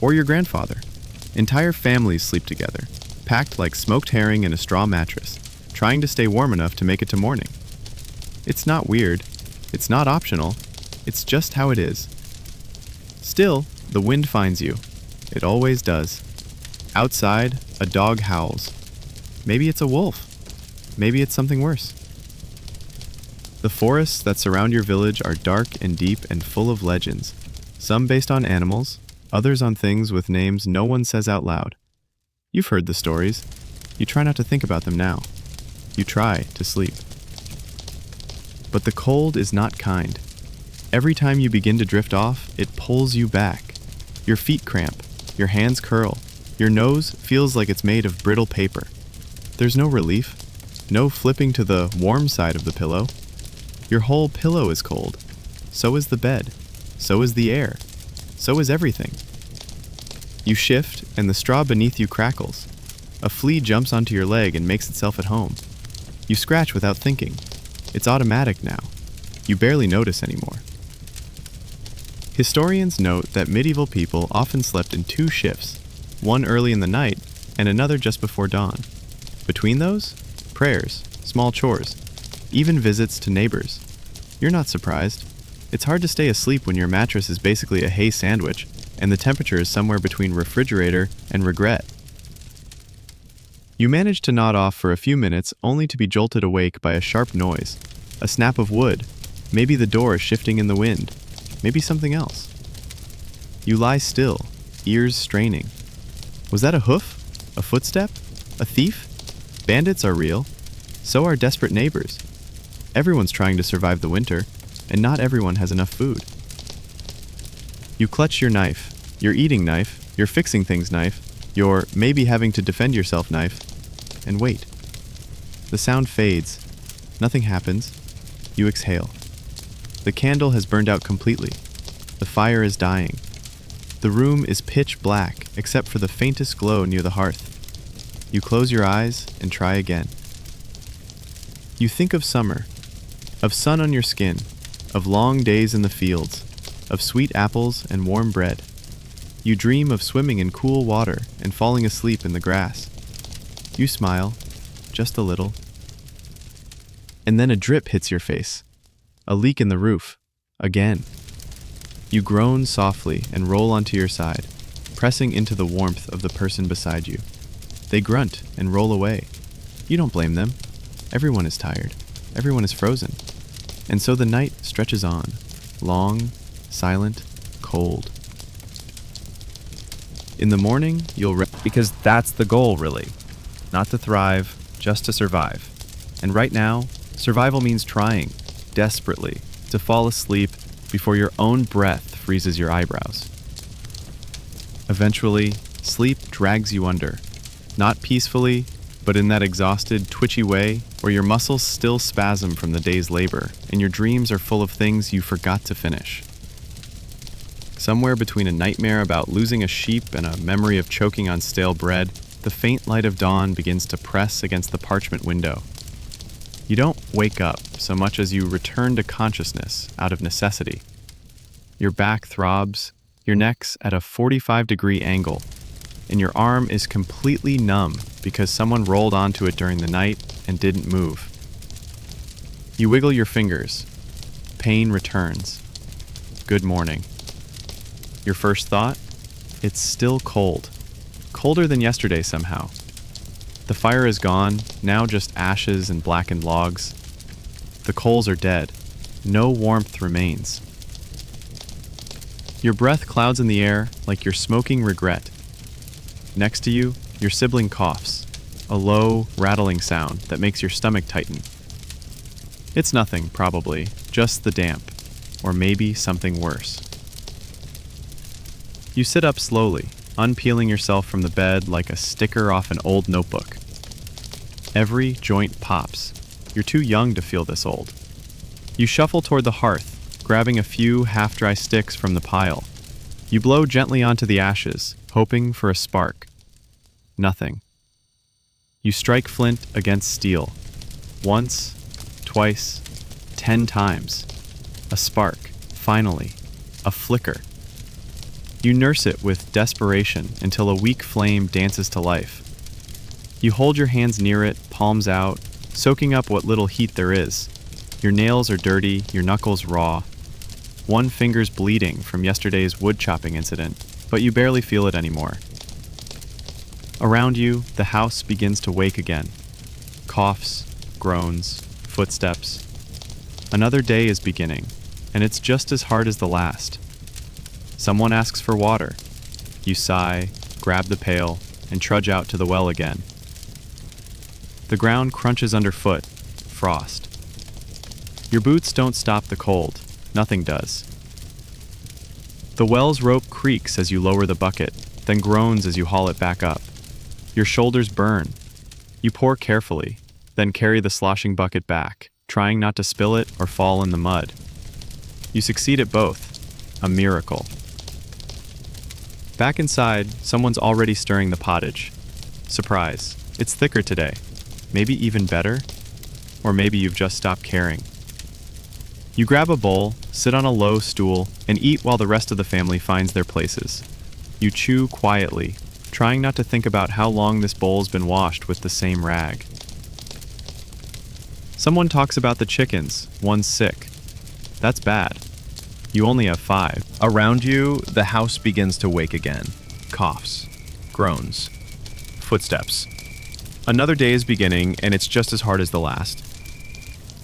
or your grandfather. Entire families sleep together, packed like smoked herring in a straw mattress, trying to stay warm enough to make it to morning. It's not weird, it's not optional, it's just how it is. Still, the wind finds you. It always does. Outside, a dog howls. Maybe it's a wolf. Maybe it's something worse. The forests that surround your village are dark and deep and full of legends, some based on animals, others on things with names no one says out loud. You've heard the stories. You try not to think about them now. You try to sleep. But the cold is not kind. Every time you begin to drift off, it pulls you back. Your feet cramp, your hands curl, your nose feels like it's made of brittle paper. There's no relief, no flipping to the warm side of the pillow. Your whole pillow is cold. So is the bed. So is the air. So is everything. You shift, and the straw beneath you crackles. A flea jumps onto your leg and makes itself at home. You scratch without thinking. It's automatic now. You barely notice anymore. Historians note that medieval people often slept in two shifts, one early in the night and another just before dawn. Between those, prayers, small chores, even visits to neighbors. You're not surprised. It's hard to stay asleep when your mattress is basically a hay sandwich and the temperature is somewhere between refrigerator and regret. You manage to nod off for a few minutes only to be jolted awake by a sharp noise, a snap of wood, maybe the door shifting in the wind, maybe something else. You lie still, ears straining. Was that a hoof? A footstep? A thief? Bandits are real. So are desperate neighbors. Everyone's trying to survive the winter, and not everyone has enough food. You clutch your knife, your eating knife, your fixing things knife, your maybe having to defend yourself knife, and wait. The sound fades. Nothing happens. You exhale. The candle has burned out completely. The fire is dying. The room is pitch black except for the faintest glow near the hearth. You close your eyes and try again. You think of summer, of sun on your skin, of long days in the fields, of sweet apples and warm bread. You dream of swimming in cool water and falling asleep in the grass. You smile, just a little. And then a drip hits your face. A leak in the roof. Again. You groan softly and roll onto your side, pressing into the warmth of the person beside you. They grunt and roll away. You don't blame them. Everyone is tired. Everyone is frozen. And so the night stretches on, long, silent, cold. In the morning, you'll because that's the goal, really. Not to thrive, just to survive. And right now, survival means trying, desperately, to fall asleep before your own breath freezes your eyebrows. Eventually, sleep drags you under. Not peacefully, but in that exhausted, twitchy way where your muscles still spasm from the day's labor and your dreams are full of things you forgot to finish. Somewhere between a nightmare about losing a sheep and a memory of choking on stale bread, the faint light of dawn begins to press against the parchment window. You don't wake up so much as you return to consciousness out of necessity. Your back throbs, your neck's at a 45-degree angle, and your arm is completely numb because someone rolled onto it during the night and didn't move. You wiggle your fingers. Pain returns. Good morning. Your first thought? It's still cold. Colder than yesterday somehow. The fire is gone, now just ashes and blackened logs. The coals are dead. No warmth remains. Your breath clouds in the air like you're smoking regret. Next to you, your sibling coughs, a low, rattling sound that makes your stomach tighten. It's nothing, probably, just the damp, or maybe something worse. You sit up slowly, unpeeling yourself from the bed like a sticker off an old notebook. Every joint pops. You're too young to feel this old. You shuffle toward the hearth, grabbing a few half-dry sticks from the pile. You blow gently onto the ashes, hoping for a spark. Nothing. You strike flint against steel. Once, twice, 10 times. A spark, finally. A flicker. You nurse it with desperation until a weak flame dances to life. You hold your hands near it, palms out, soaking up what little heat there is. Your nails are dirty, your knuckles raw. One finger's bleeding from yesterday's wood chopping incident, but you barely feel it anymore. Around you, the house begins to wake again. Coughs, groans, footsteps. Another day is beginning, and it's just as hard as the last. Someone asks for water. You sigh, grab the pail, and trudge out to the well again. The ground crunches underfoot, frost. Your boots don't stop the cold, nothing does. The well's rope creaks as you lower the bucket, then groans as you haul it back up. Your shoulders burn. You pour carefully, then carry the sloshing bucket back, trying not to spill it or fall in the mud. You succeed at both. A miracle. Back inside, someone's already stirring the pottage. Surprise, it's thicker today. Maybe even better? Or maybe you've just stopped caring. You grab a bowl, sit on a low stool, and eat while the rest of the family finds their places. You chew quietly, trying not to think about how long this bowl's been washed with the same rag. Someone talks about the chickens, one's sick. That's bad. You only have 5. Around you, the house begins to wake again. Coughs, groans, footsteps. Another day is beginning, and it's just as hard as the last.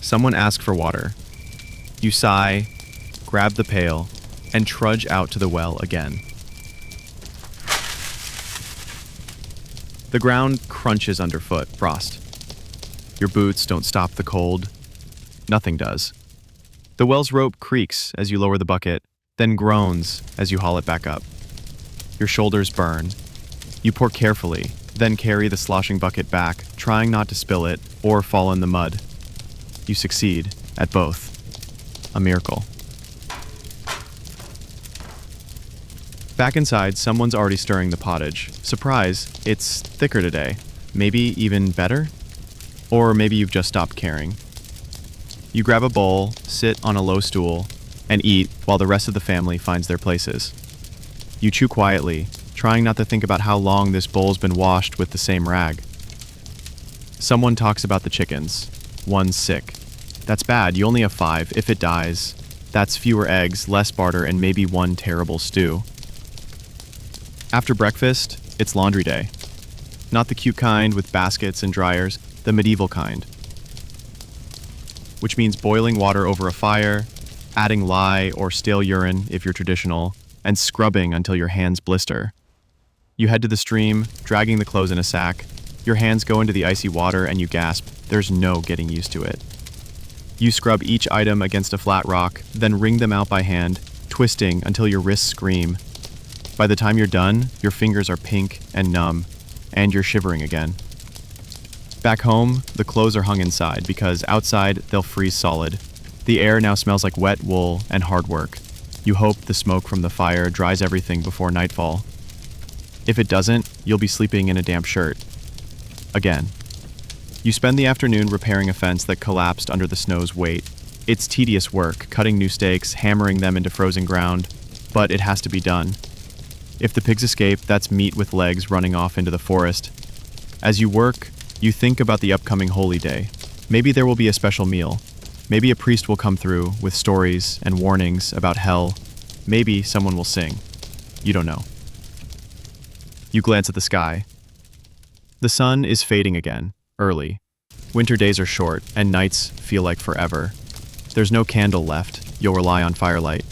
Someone asks for water. You sigh, grab the pail, and trudge out to the well again. The ground crunches underfoot, frost. Your boots don't stop the cold. Nothing does. The well's rope creaks as you lower the bucket, then groans as you haul it back up. Your shoulders burn. You pour carefully, then carry the sloshing bucket back, trying not to spill it or fall in the mud. You succeed at both. A miracle. Back inside, someone's already stirring the pottage. Surprise, it's thicker today. Maybe even better? Or maybe you've just stopped caring. You grab a bowl, sit on a low stool, and eat while the rest of the family finds their places. You chew quietly, trying not to think about how long this bowl's been washed with the same rag. Someone talks about the chickens. One's sick. That's bad, you only have 5. If it dies, that's fewer eggs, less barter, and maybe one terrible stew. After breakfast, it's laundry day. Not the cute kind with baskets and dryers, the medieval kind. Which means boiling water over a fire, adding lye or stale urine if you're traditional, and scrubbing until your hands blister. You head to the stream, dragging the clothes in a sack. Your hands go into the icy water and you gasp, there's no getting used to it. You scrub each item against a flat rock, then wring them out by hand, twisting until your wrists scream. By the time you're done, your fingers are pink and numb, and you're shivering again. Back home, the clothes are hung inside because outside they'll freeze solid. The air now smells like wet wool and hard work. You hope the smoke from the fire dries everything before nightfall. If it doesn't, you'll be sleeping in a damp shirt. Again. You spend the afternoon repairing a fence that collapsed under the snow's weight. It's tedious work, cutting new stakes, hammering them into frozen ground, but it has to be done. If the pigs escape, that's meat with legs running off into the forest. As you work, you think about the upcoming holy day. Maybe there will be a special meal. Maybe a priest will come through with stories and warnings about hell. Maybe someone will sing. You don't know. You glance at the sky. The sun is fading again, early. Winter days are short, and nights feel like forever. There's no candle left. You'll rely on firelight.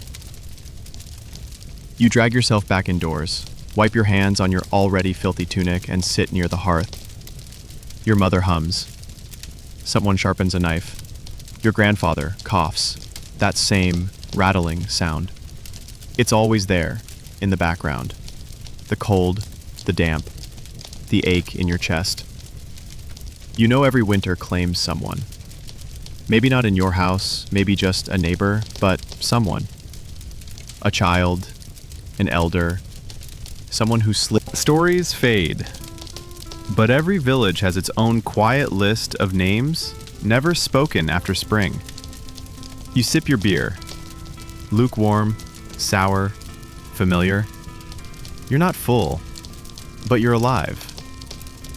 You drag yourself back indoors, wipe your hands on your already filthy tunic, and sit near the hearth. Your mother hums. Someone sharpens a knife. Your grandfather coughs. That same rattling sound. It's always there, in the background. The cold, the damp, the ache in your chest. You know every winter claims someone. Maybe not in your house, maybe just a neighbor, but someone. A child, an elder, someone who slipped. Stories fade, but every village has its own quiet list of names never spoken after spring. You sip your beer. Lukewarm, sour, familiar. You're not full, but you're alive.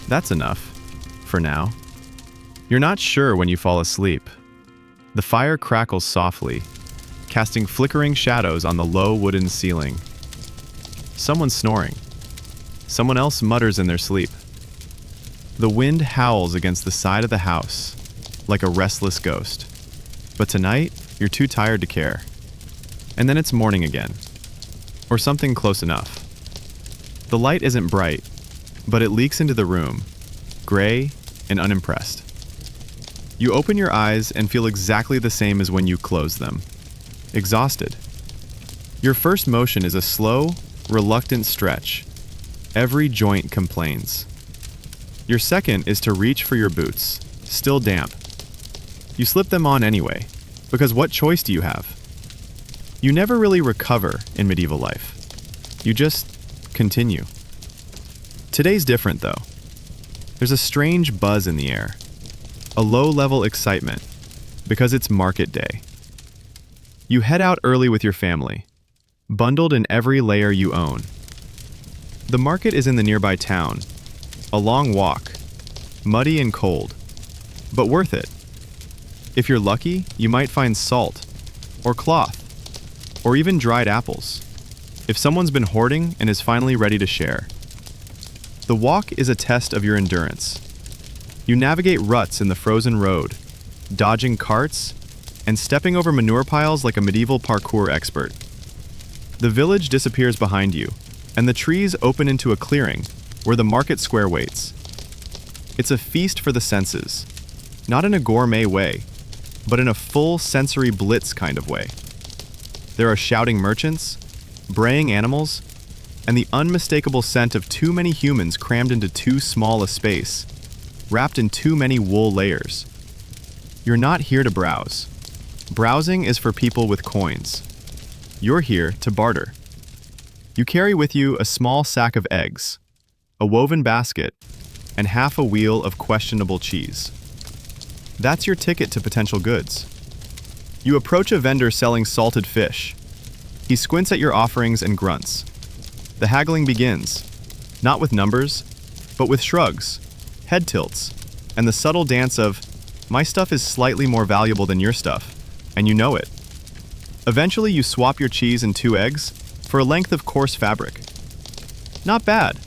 That's enough, for now. You're not sure when you fall asleep. The fire crackles softly, casting flickering shadows on the low wooden ceiling. Someone's snoring. Someone else mutters in their sleep. The wind howls against the side of the house, like a restless ghost. But tonight, you're too tired to care. And then it's morning again. Or something close enough. The light isn't bright, but it leaks into the room, gray and unimpressed. You open your eyes and feel exactly the same as when you closed them. Exhausted. Your first motion is a slow, reluctant stretch. Every joint complains. Your second is to reach for your boots, still damp. You slip them on anyway, because what choice do you have? You never really recover in medieval life. You just continue. Today's different, though. There's a strange buzz in the air. A low-level excitement, because it's market day. You head out early with your family, bundled in every layer you own. The market is in the nearby town. A long walk, muddy and cold, but worth it. If you're lucky, you might find salt, or cloth, or even dried apples, if someone's been hoarding and is finally ready to share. The walk is a test of your endurance. You navigate ruts in the frozen road, dodging carts, and stepping over manure piles like a medieval parkour expert. The village disappears behind you, and the trees open into a clearing where the market square waits. It's a feast for the senses, not in a gourmet way, but in a full sensory blitz kind of way. There are shouting merchants, braying animals, and the unmistakable scent of too many humans crammed into too small a space, wrapped in too many wool layers. You're not here to browse. Browsing is for people with coins. You're here to barter. You carry with you a small sack of eggs, a woven basket, and half a wheel of questionable cheese. That's your ticket to potential goods. You approach a vendor selling salted fish. He squints at your offerings and grunts. The haggling begins, not with numbers, but with shrugs, head tilts, and the subtle dance of, my stuff is slightly more valuable than your stuff, and you know it. Eventually you swap your cheese and 2 eggs for a length of coarse fabric. Not bad.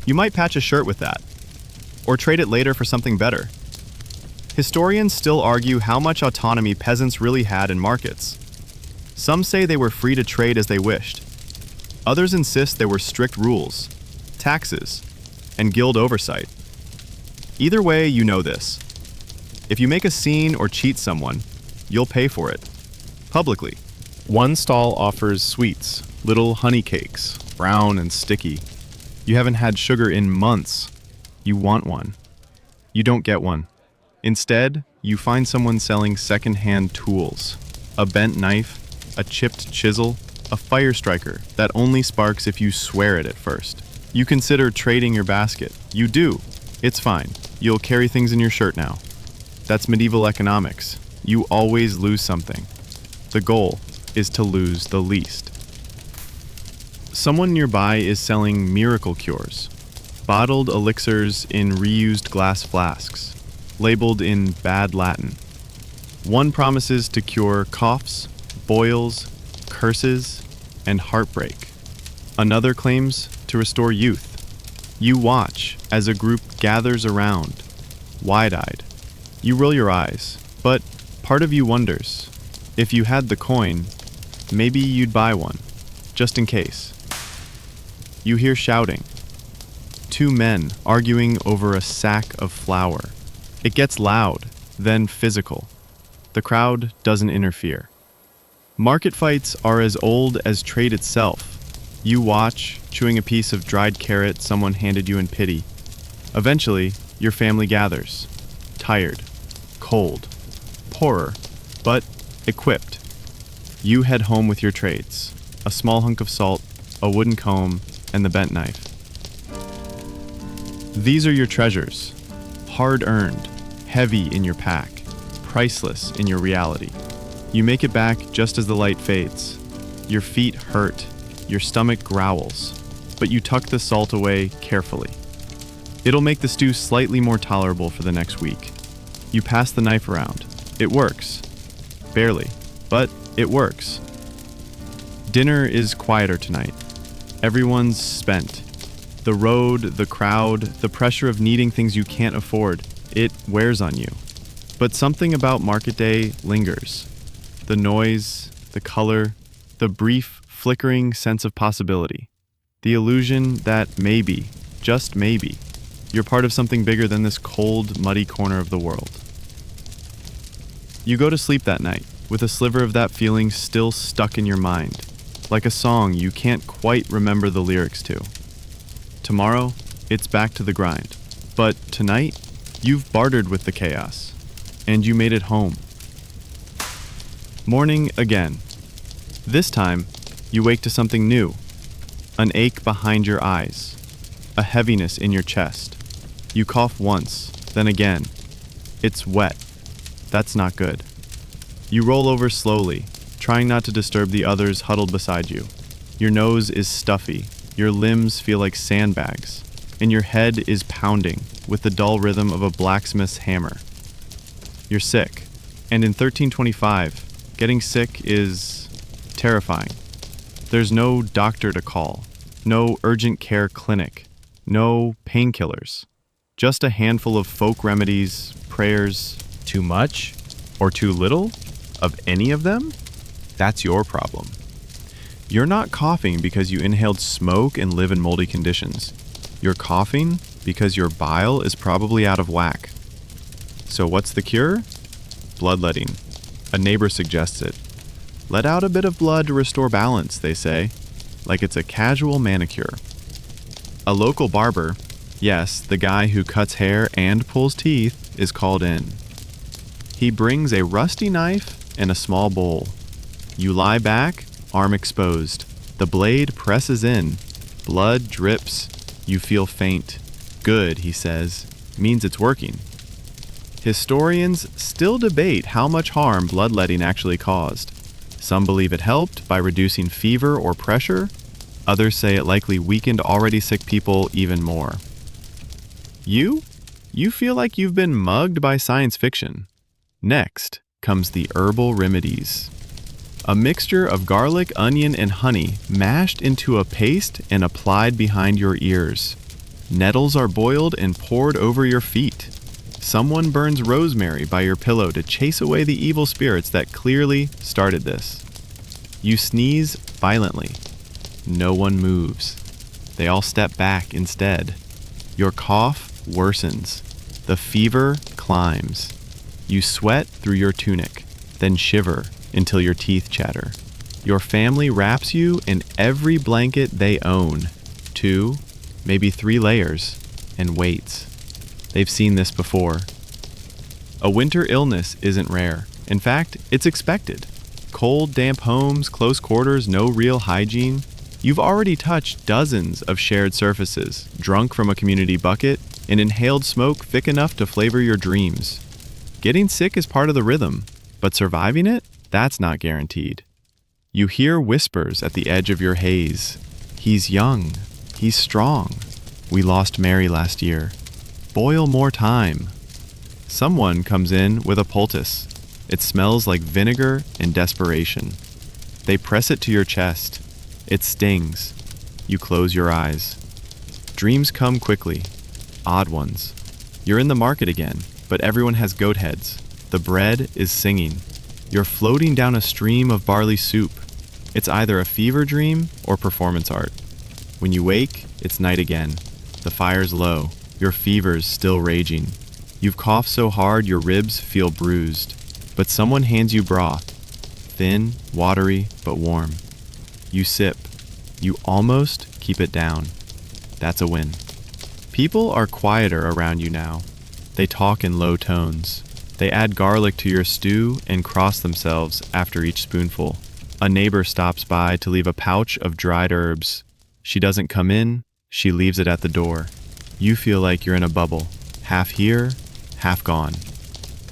You might patch a shirt with that, or trade it later for something better. Historians still argue how much autonomy peasants really had in markets. Some say they were free to trade as they wished. Others insist there were strict rules, taxes, and guild oversight. Either way, you know this. If you make a scene or cheat someone, you'll pay for it. Publicly. One stall offers sweets, little honey cakes, brown and sticky. You haven't had sugar in months. You want one. You don't get one. Instead, you find someone selling second-hand tools. A bent knife, a chipped chisel, a fire striker that only sparks if you swear it at first. You consider trading your basket. You do. It's fine. You'll carry things in your shirt now. That's medieval economics. You always lose something. The goal is to lose the least. Someone nearby is selling miracle cures, bottled elixirs in reused glass flasks, labeled in bad Latin. One promises to cure coughs, boils, curses, and heartbreak. Another claims to restore youth. You watch as a group gathers around, wide-eyed. You roll your eyes, but part of you wonders, if you had the coin, maybe you'd buy one, just in case. You hear shouting. 2 men arguing over a sack of flour. It gets loud, then physical. The crowd doesn't interfere. Market fights are as old as trade itself. You watch, chewing a piece of dried carrot someone handed you in pity. Eventually, your family gathers. Tired, cold, poorer, but equipped. You head home with your trades. A small hunk of salt, a wooden comb, and the bent knife. These are your treasures. Hard-earned, heavy in your pack, priceless in your reality. You make it back just as the light fades. Your feet hurt, your stomach growls, but you tuck the salt away carefully. It'll make the stew slightly more tolerable for the next week. You pass the knife around. It works. Barely, but it works. Dinner is quieter tonight. Everyone's spent. The road, the crowd, the pressure of needing things you can't afford, it wears on you. But something about market day lingers. The noise, the color, the brief, flickering sense of possibility. The illusion that maybe, just maybe, you're part of something bigger than this cold, muddy corner of the world. You go to sleep that night with a sliver of that feeling still stuck in your mind, like a song you can't quite remember the lyrics to. Tomorrow, it's back to the grind. But tonight, you've bartered with the chaos, and you made it home. Morning again. This time, you wake to something new. An ache behind your eyes. A heaviness in your chest. You cough once, then again. It's wet. That's not good. You roll over slowly, trying not to disturb the others huddled beside you. Your nose is stuffy. Your limbs feel like sandbags. And your head is pounding with the dull rhythm of a blacksmith's hammer. You're sick. And in 1325, getting sick is terrifying. There's no doctor to call. No urgent care clinic. No painkillers. Just a handful of folk remedies, prayers. Too much or too little of any of them? That's your problem. You're not coughing because you inhaled smoke and live in moldy conditions. You're coughing because your bile is probably out of whack. So what's the cure? Bloodletting. A neighbor suggests it. Let out a bit of blood to restore balance, they say, like it's a casual manicure. A local barber, yes, the guy who cuts hair and pulls teeth, is called in. He brings a rusty knife and a small bowl. You lie back, arm exposed. The blade presses in. Blood drips. You feel faint. Good, he says. Means it's working. Historians still debate how much harm bloodletting actually caused. Some believe it helped by reducing fever or pressure. Others say it likely weakened already sick people even more. You feel like you've been mugged by science fiction. Next comes the herbal remedies. A mixture of garlic, onion, and honey mashed into a paste and applied behind your ears. Nettles are boiled and poured over your feet. Someone burns rosemary by your pillow to chase away the evil spirits that clearly started this. You sneeze violently. No one moves. They all step back instead. Your cough worsens. The fever climbs. You sweat through your tunic, then shiver until your teeth chatter. Your family wraps you in every blanket they own, 2, maybe 3 layers, and waits. They've seen this before. A winter illness isn't rare. In fact, it's expected. Cold, damp homes, close quarters, no real hygiene. You've already touched dozens of shared surfaces, drunk from a community bucket, and inhaled smoke thick enough to flavor your dreams. Getting sick is part of the rhythm, but surviving it? That's not guaranteed. You hear whispers at the edge of your haze. He's young. He's strong. We lost Mary last year. Boil more time. Someone comes in with a poultice. It smells like vinegar and desperation. They press it to your chest. It stings. You close your eyes. Dreams come quickly. Odd ones. You're in the market again, but everyone has goat heads. The bread is singing. You're floating down a stream of barley soup. It's either a fever dream or performance art. When you wake, it's night again. The fire's low. Your fever's still raging. You've coughed so hard your ribs feel bruised. But someone hands you broth. Thin, watery, but warm. You sip. You almost keep it down. That's a win. People are quieter around you now. They talk in low tones. They add garlic to your stew and cross themselves after each spoonful. A neighbor stops by to leave a pouch of dried herbs. She doesn't come in, she leaves it at the door. You feel like you're in a bubble, half here, half gone.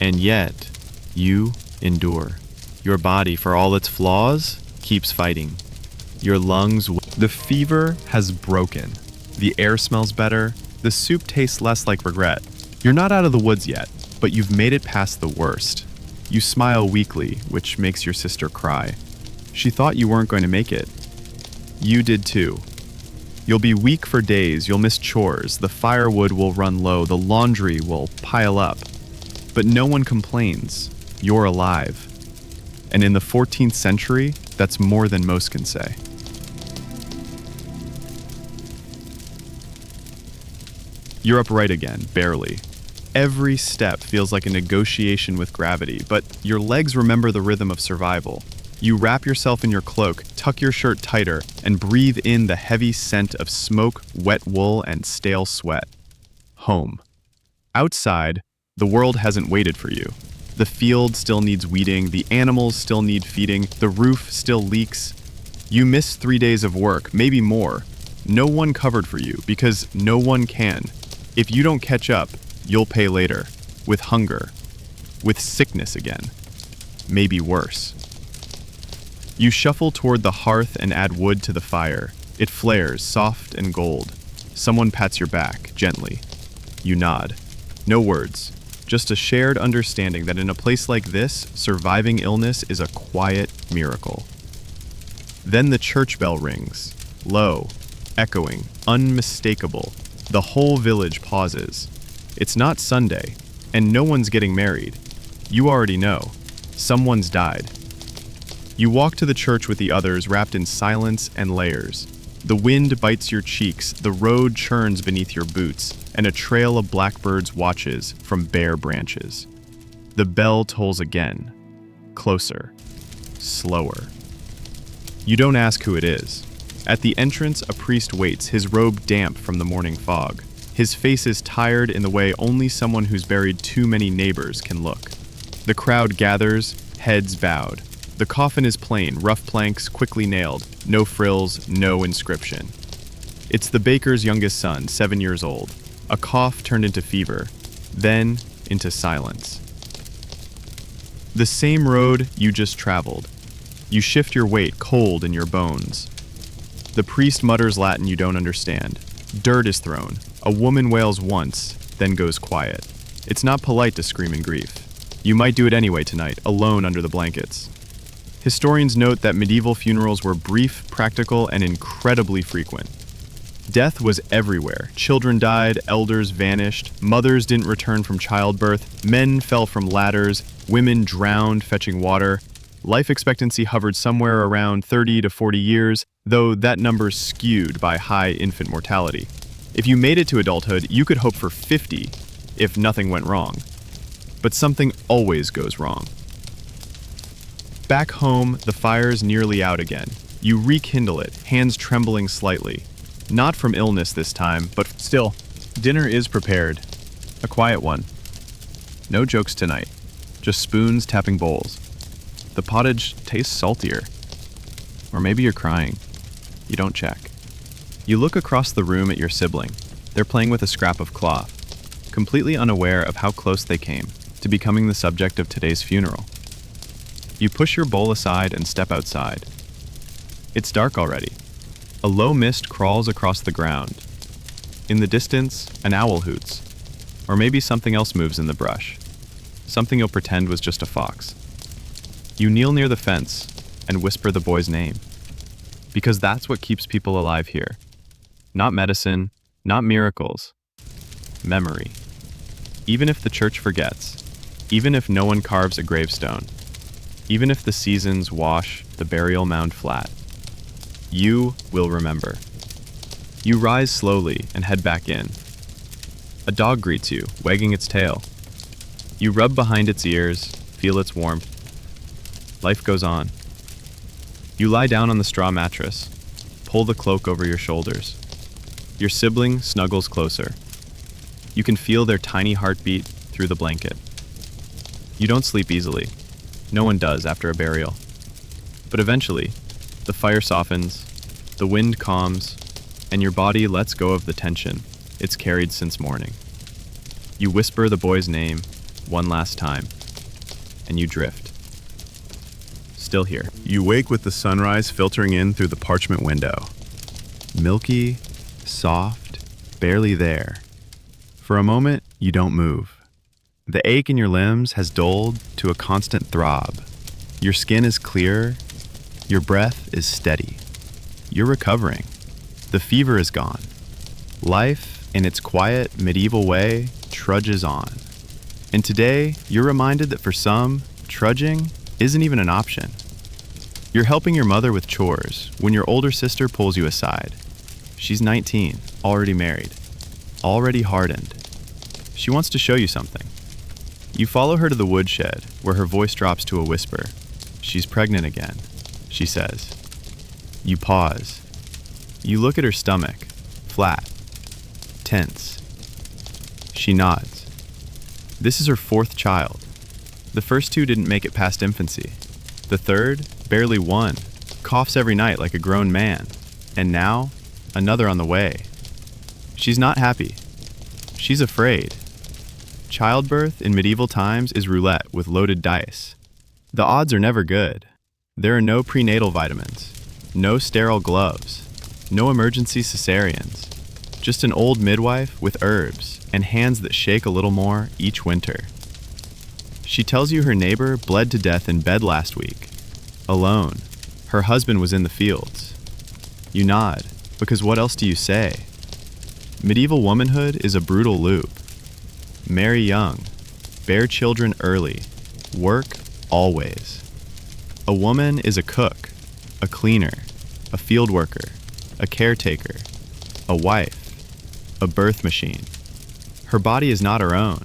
And yet, you endure. Your body, for all its flaws, keeps fighting. Your lungs... The fever has broken. The air smells better. The soup tastes less like regret. You're not out of the woods yet, but you've made it past the worst. You smile weakly, which makes your sister cry. She thought you weren't going to make it. You did too. You'll be weak for days, you'll miss chores, the firewood will run low, the laundry will pile up. But no one complains. You're alive. And in the 14th century, that's more than most can say. You're upright again, barely. Every step feels like a negotiation with gravity, but your legs remember the rhythm of survival. You wrap yourself in your cloak, tuck your shirt tighter, and breathe in the heavy scent of smoke, wet wool, and stale sweat. Home. Outside, the world hasn't waited for you. The field still needs weeding, the animals still need feeding, the roof still leaks. You miss 3 days of work, maybe more. No one covered for you, because no one can. If you don't catch up, you'll pay later. With hunger. With sickness again. Maybe worse. You shuffle toward the hearth and add wood to the fire. It flares, soft and gold. Someone pats your back, gently. You nod. No words. Just a shared understanding that in a place like this, surviving illness is a quiet miracle. Then the church bell rings. Low, echoing, unmistakable. The whole village pauses. It's not Sunday, and no one's getting married. You already know. Someone's died. You walk to the church with the others, wrapped in silence and layers. The wind bites your cheeks, the road churns beneath your boots, and a trail of blackbirds watches from bare branches. The bell tolls again. Closer. Slower. You don't ask who it is. At the entrance, a priest waits, his robe damp from the morning fog. His face is tired in the way only someone who's buried too many neighbors can look. The crowd gathers, heads bowed. The coffin is plain, rough planks, quickly nailed, no frills, no inscription. It's the baker's youngest son, 7 years old. A cough turned into fever, then into silence. The same road you just traveled. You shift your weight, cold in your bones. The priest mutters Latin you don't understand. Dirt is thrown. A woman wails once, then goes quiet. It's not polite to scream in grief. You might do it anyway tonight, alone under the blankets. Historians note that medieval funerals were brief, practical, and incredibly frequent. Death was everywhere. Children died, elders vanished, mothers didn't return from childbirth, men fell from ladders, women drowned fetching water. Life expectancy hovered somewhere around 30 to 40 years, though that number's skewed by high infant mortality. If you made it to adulthood, you could hope for 50 if nothing went wrong. But something always goes wrong. Back home, the fire's nearly out again. You rekindle it, hands trembling slightly. Not from illness this time, but still, dinner is prepared. A quiet one. No jokes tonight. Just spoons tapping bowls. The pottage tastes saltier. Or maybe you're crying. You don't check. You look across the room at your sibling. They're playing with a scrap of cloth, completely unaware of how close they came to becoming the subject of today's funeral. You push your bowl aside and step outside. It's dark already. A low mist crawls across the ground. In the distance, an owl hoots. Or maybe something else moves in the brush. Something you'll pretend was just a fox. You kneel near the fence and whisper the boy's name. Because that's what keeps people alive here. Not medicine, not miracles. Memory. Even if the church forgets, even if no one carves a gravestone, even if the seasons wash the burial mound flat, you will remember. You rise slowly and head back in. A dog greets you, wagging its tail. You rub behind its ears, feel its warmth. Life goes on. You lie down on the straw mattress, pull the cloak over your shoulders. Your sibling snuggles closer. You can feel their tiny heartbeat through the blanket. You don't sleep easily. No one does after a burial. But eventually, the fire softens, the wind calms, and your body lets go of the tension it's carried since morning. You whisper the boy's name one last time, and you drift. still here. You wake with the sunrise filtering in through the parchment window. Milky, soft, barely there. For a moment, you don't move. The ache in your limbs has dulled to a constant throb. Your skin is clearer. Your breath is steady. You're recovering. The fever is gone. Life, in its quiet, medieval way, trudges on. And today, you're reminded that for some, trudging isn't even an option. You're helping your mother with chores when your older sister pulls you aside. She's 19, already married, already hardened. She wants to show you something. You follow her to the woodshed, where her voice drops to a whisper. She's pregnant again, she says. You pause. You look at her stomach, flat, tense. She nods. This is her fourth child. The first two didn't make it past infancy. The third, barely one, coughs every night like a grown man. And now, another on the way. She's not happy. She's afraid. Childbirth in medieval times is roulette with loaded dice. The odds are never good. There are no prenatal vitamins, no sterile gloves, no emergency cesareans, just an old midwife with herbs and hands that shake a little more each winter. She tells you her neighbor bled to death in bed last week, alone. Her husband was in the fields. You nod, because what else do you say? Medieval womanhood is a brutal loop. Marry young, bear children early, work always. A woman is a cook, a cleaner, a field worker, a caretaker, a wife, a birth machine. Her body is not her own.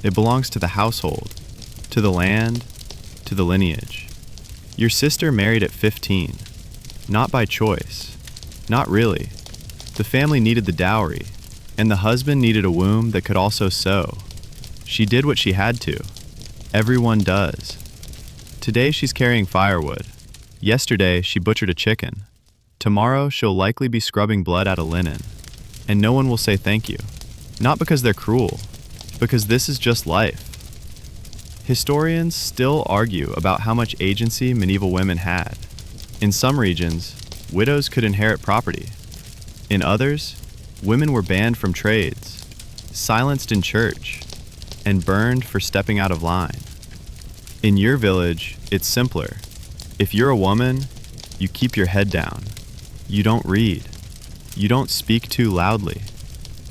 It belongs to the household, to the land, to the lineage. Your sister married at 15, not by choice, not really. The family needed the dowry, and the husband needed a womb that could also sew. She did what she had to. Everyone does. Today she's carrying firewood. Yesterday she butchered a chicken. Tomorrow she'll likely be scrubbing blood out of linen. And no one will say thank you. Not because they're cruel, because this is just life. Historians still argue about how much agency medieval women had. In some regions, widows could inherit property. In others, women were banned from trades, silenced in church, and burned for stepping out of line. In your village, it's simpler. If you're a woman, you keep your head down. You don't read. You don't speak too loudly.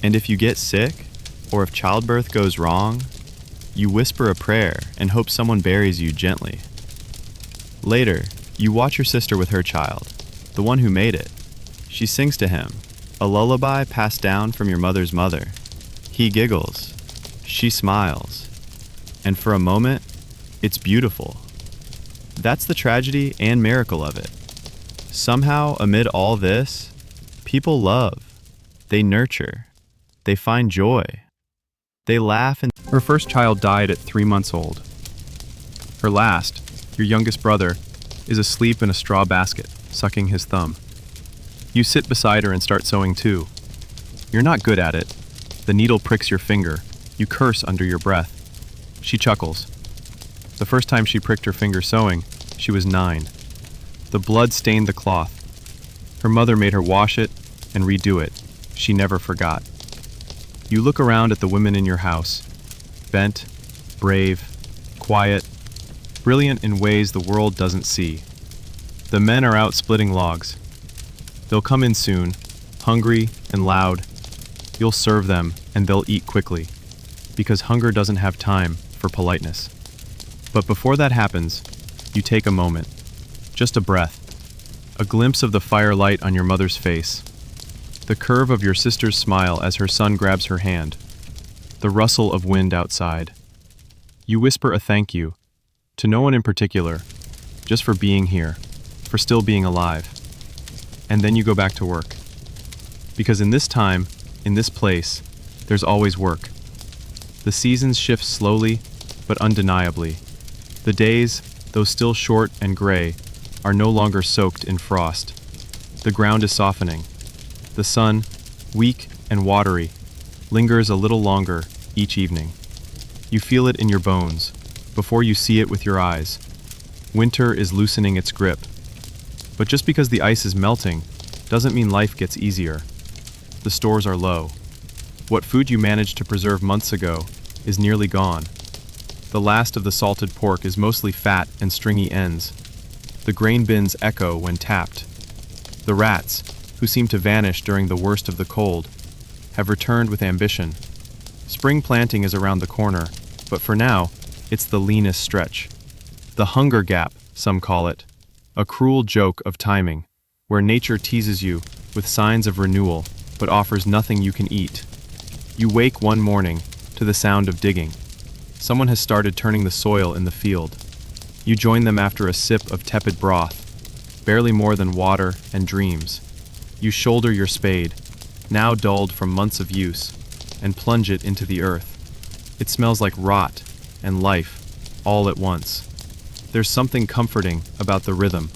And if you get sick, or if childbirth goes wrong, you whisper a prayer and hope someone buries you gently. Later, you watch your sister with her child, the one who made it. She sings to him, a lullaby passed down from your mother's mother. He giggles. She smiles. And for a moment, it's beautiful. That's the tragedy and miracle of it. Somehow, amid all this, people love. They nurture. They find joy. They laugh and... Her first child died at 3 months old. Her last, your youngest brother, is asleep in a straw basket, sucking his thumb. You sit beside her and start sewing too. You're not good at it. The needle pricks your finger. You curse under your breath. She chuckles. The first time she pricked her finger sewing, she was 9. The blood stained the cloth. Her mother made her wash it and redo it. She never forgot. You look around at the women in your house. Bent, brave, quiet, brilliant in ways the world doesn't see. The men are out splitting logs. They'll come in soon, hungry and loud. You'll serve them and they'll eat quickly, because hunger doesn't have time for politeness. But before that happens, you take a moment, just a breath, a glimpse of the firelight on your mother's face, the curve of your sister's smile as her son grabs her hand, the rustle of wind outside. You whisper a thank you, to no one in particular, just for being here, for still being alive. And then you go back to work. Because in this time, in this place, there's always work. The seasons shift slowly, but undeniably. The days, though still short and gray, are no longer soaked in frost. The ground is softening. The sun, weak and watery, lingers a little longer each evening. You feel it in your bones, before you see it with your eyes. Winter is loosening its grip. But just because the ice is melting doesn't mean life gets easier. The stores are low. What food you managed to preserve months ago is nearly gone. The last of the salted pork is mostly fat and stringy ends. The grain bins echo when tapped. The rats, who seem to vanish during the worst of the cold, have returned with ambition. Spring planting is around the corner, but for now, it's the leanest stretch. The hunger gap, some call it. A cruel joke of timing, where nature teases you with signs of renewal, but offers nothing you can eat. You wake one morning to the sound of digging. Someone has started turning the soil in the field. You join them after a sip of tepid broth, barely more than water and dreams. You shoulder your spade, now dulled from months of use, and plunge it into the earth. It smells like rot and life, all at once. There's something comforting about the rhythm.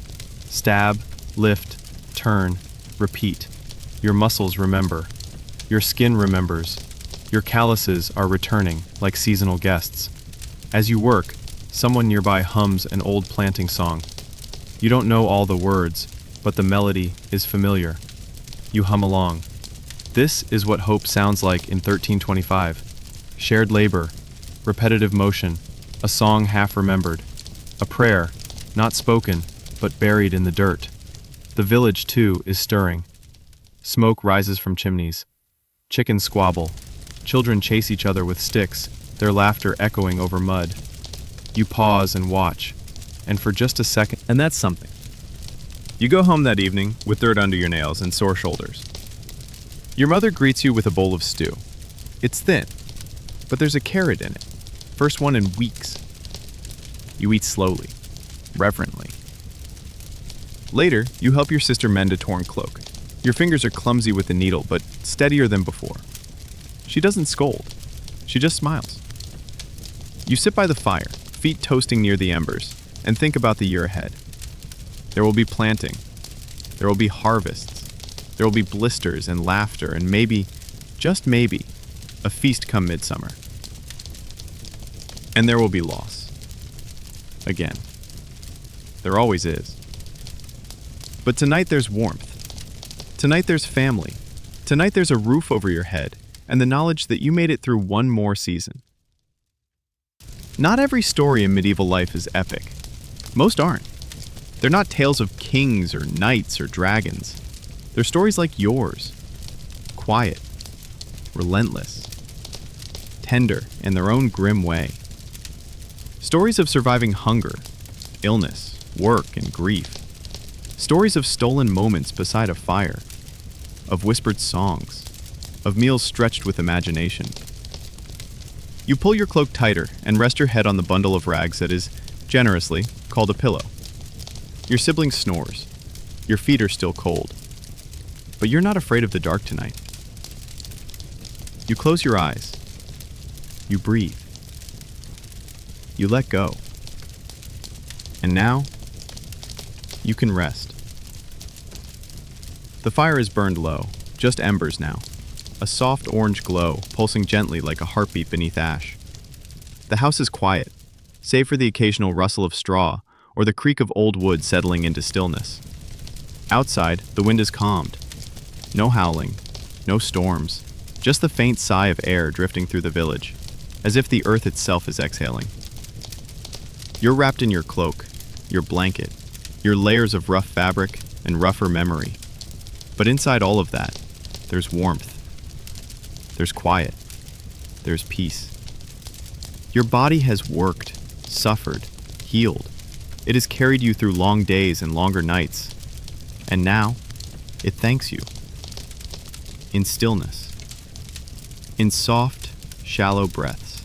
Stab, lift, turn, repeat. Your muscles remember. Your skin remembers. Your calluses are returning like seasonal guests. As you work, someone nearby hums an old planting song. You don't know all the words, but the melody is familiar. You hum along. This is what hope sounds like in 1325. Shared labor, repetitive motion, a song half remembered, a prayer, not spoken, but buried in the dirt. The village, too, is stirring. Smoke rises from chimneys. Chickens squabble. Children chase each other with sticks, their laughter echoing over mud. You pause and watch, and for just a second, And that's something. You go home that evening with dirt under your nails and sore shoulders. Your mother greets you with a bowl of stew. It's thin, but there's a carrot in it. First one in weeks. You eat slowly, reverently. Later, you help your sister mend a torn cloak. Your fingers are clumsy with the needle, but steadier than before. She doesn't scold. She just smiles. You sit by the fire, feet toasting near the embers, and think about the year ahead. There will be planting. There will be harvests. There will be blisters and laughter and maybe, just maybe, a feast come midsummer. And there will be loss. Again. There always is. But tonight there's warmth. Tonight there's family. Tonight there's a roof over your head and the knowledge that you made it through one more season. Not every story in medieval life is epic. Most aren't. They're not tales of kings or knights or dragons. They're stories like yours. Quiet, relentless, tender in their own grim way. Stories of surviving hunger, illness, work, and grief. Stories of stolen moments beside a fire, of whispered songs, of meals stretched with imagination. You pull your cloak tighter and rest your head on the bundle of rags that is, generously, called a pillow. Your sibling snores. Your feet are still cold. But you're not afraid of the dark tonight. You close your eyes. You breathe. You let go. And now, you can rest. The fire is burned low, just embers now. A soft orange glow, pulsing gently like a heartbeat beneath ash. The house is quiet, save for the occasional rustle of straw or the creak of old wood settling into stillness. Outside, the wind is calmed. No howling, no storms, just the faint sigh of air drifting through the village, as if the earth itself is exhaling. You're wrapped in your cloak, your blanket, your layers of rough fabric and rougher memory. But inside all of that, there's warmth. There's quiet. There's peace. Your body has worked, suffered, healed. It has carried you through long days and longer nights. And now, it thanks you. In stillness. In soft, shallow breaths.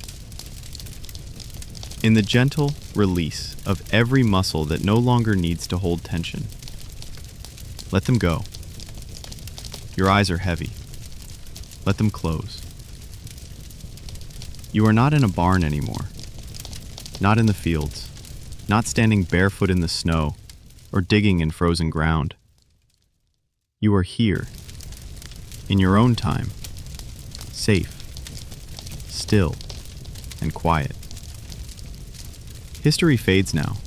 In the gentle release of every muscle that no longer needs to hold tension. Let them go. Your eyes are heavy. Let them close. You are not in a barn anymore. Not in the fields. Not standing barefoot in the snow or digging in frozen ground. You are here. In your own time. Safe. Still. And quiet. History fades now.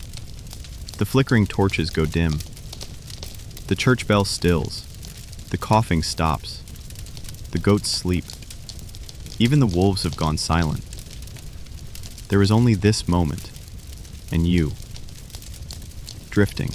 The flickering torches go dim. The church bell stills. The coughing stops. The goats sleep. Even the wolves have gone silent. There is only this moment, and you, drifting.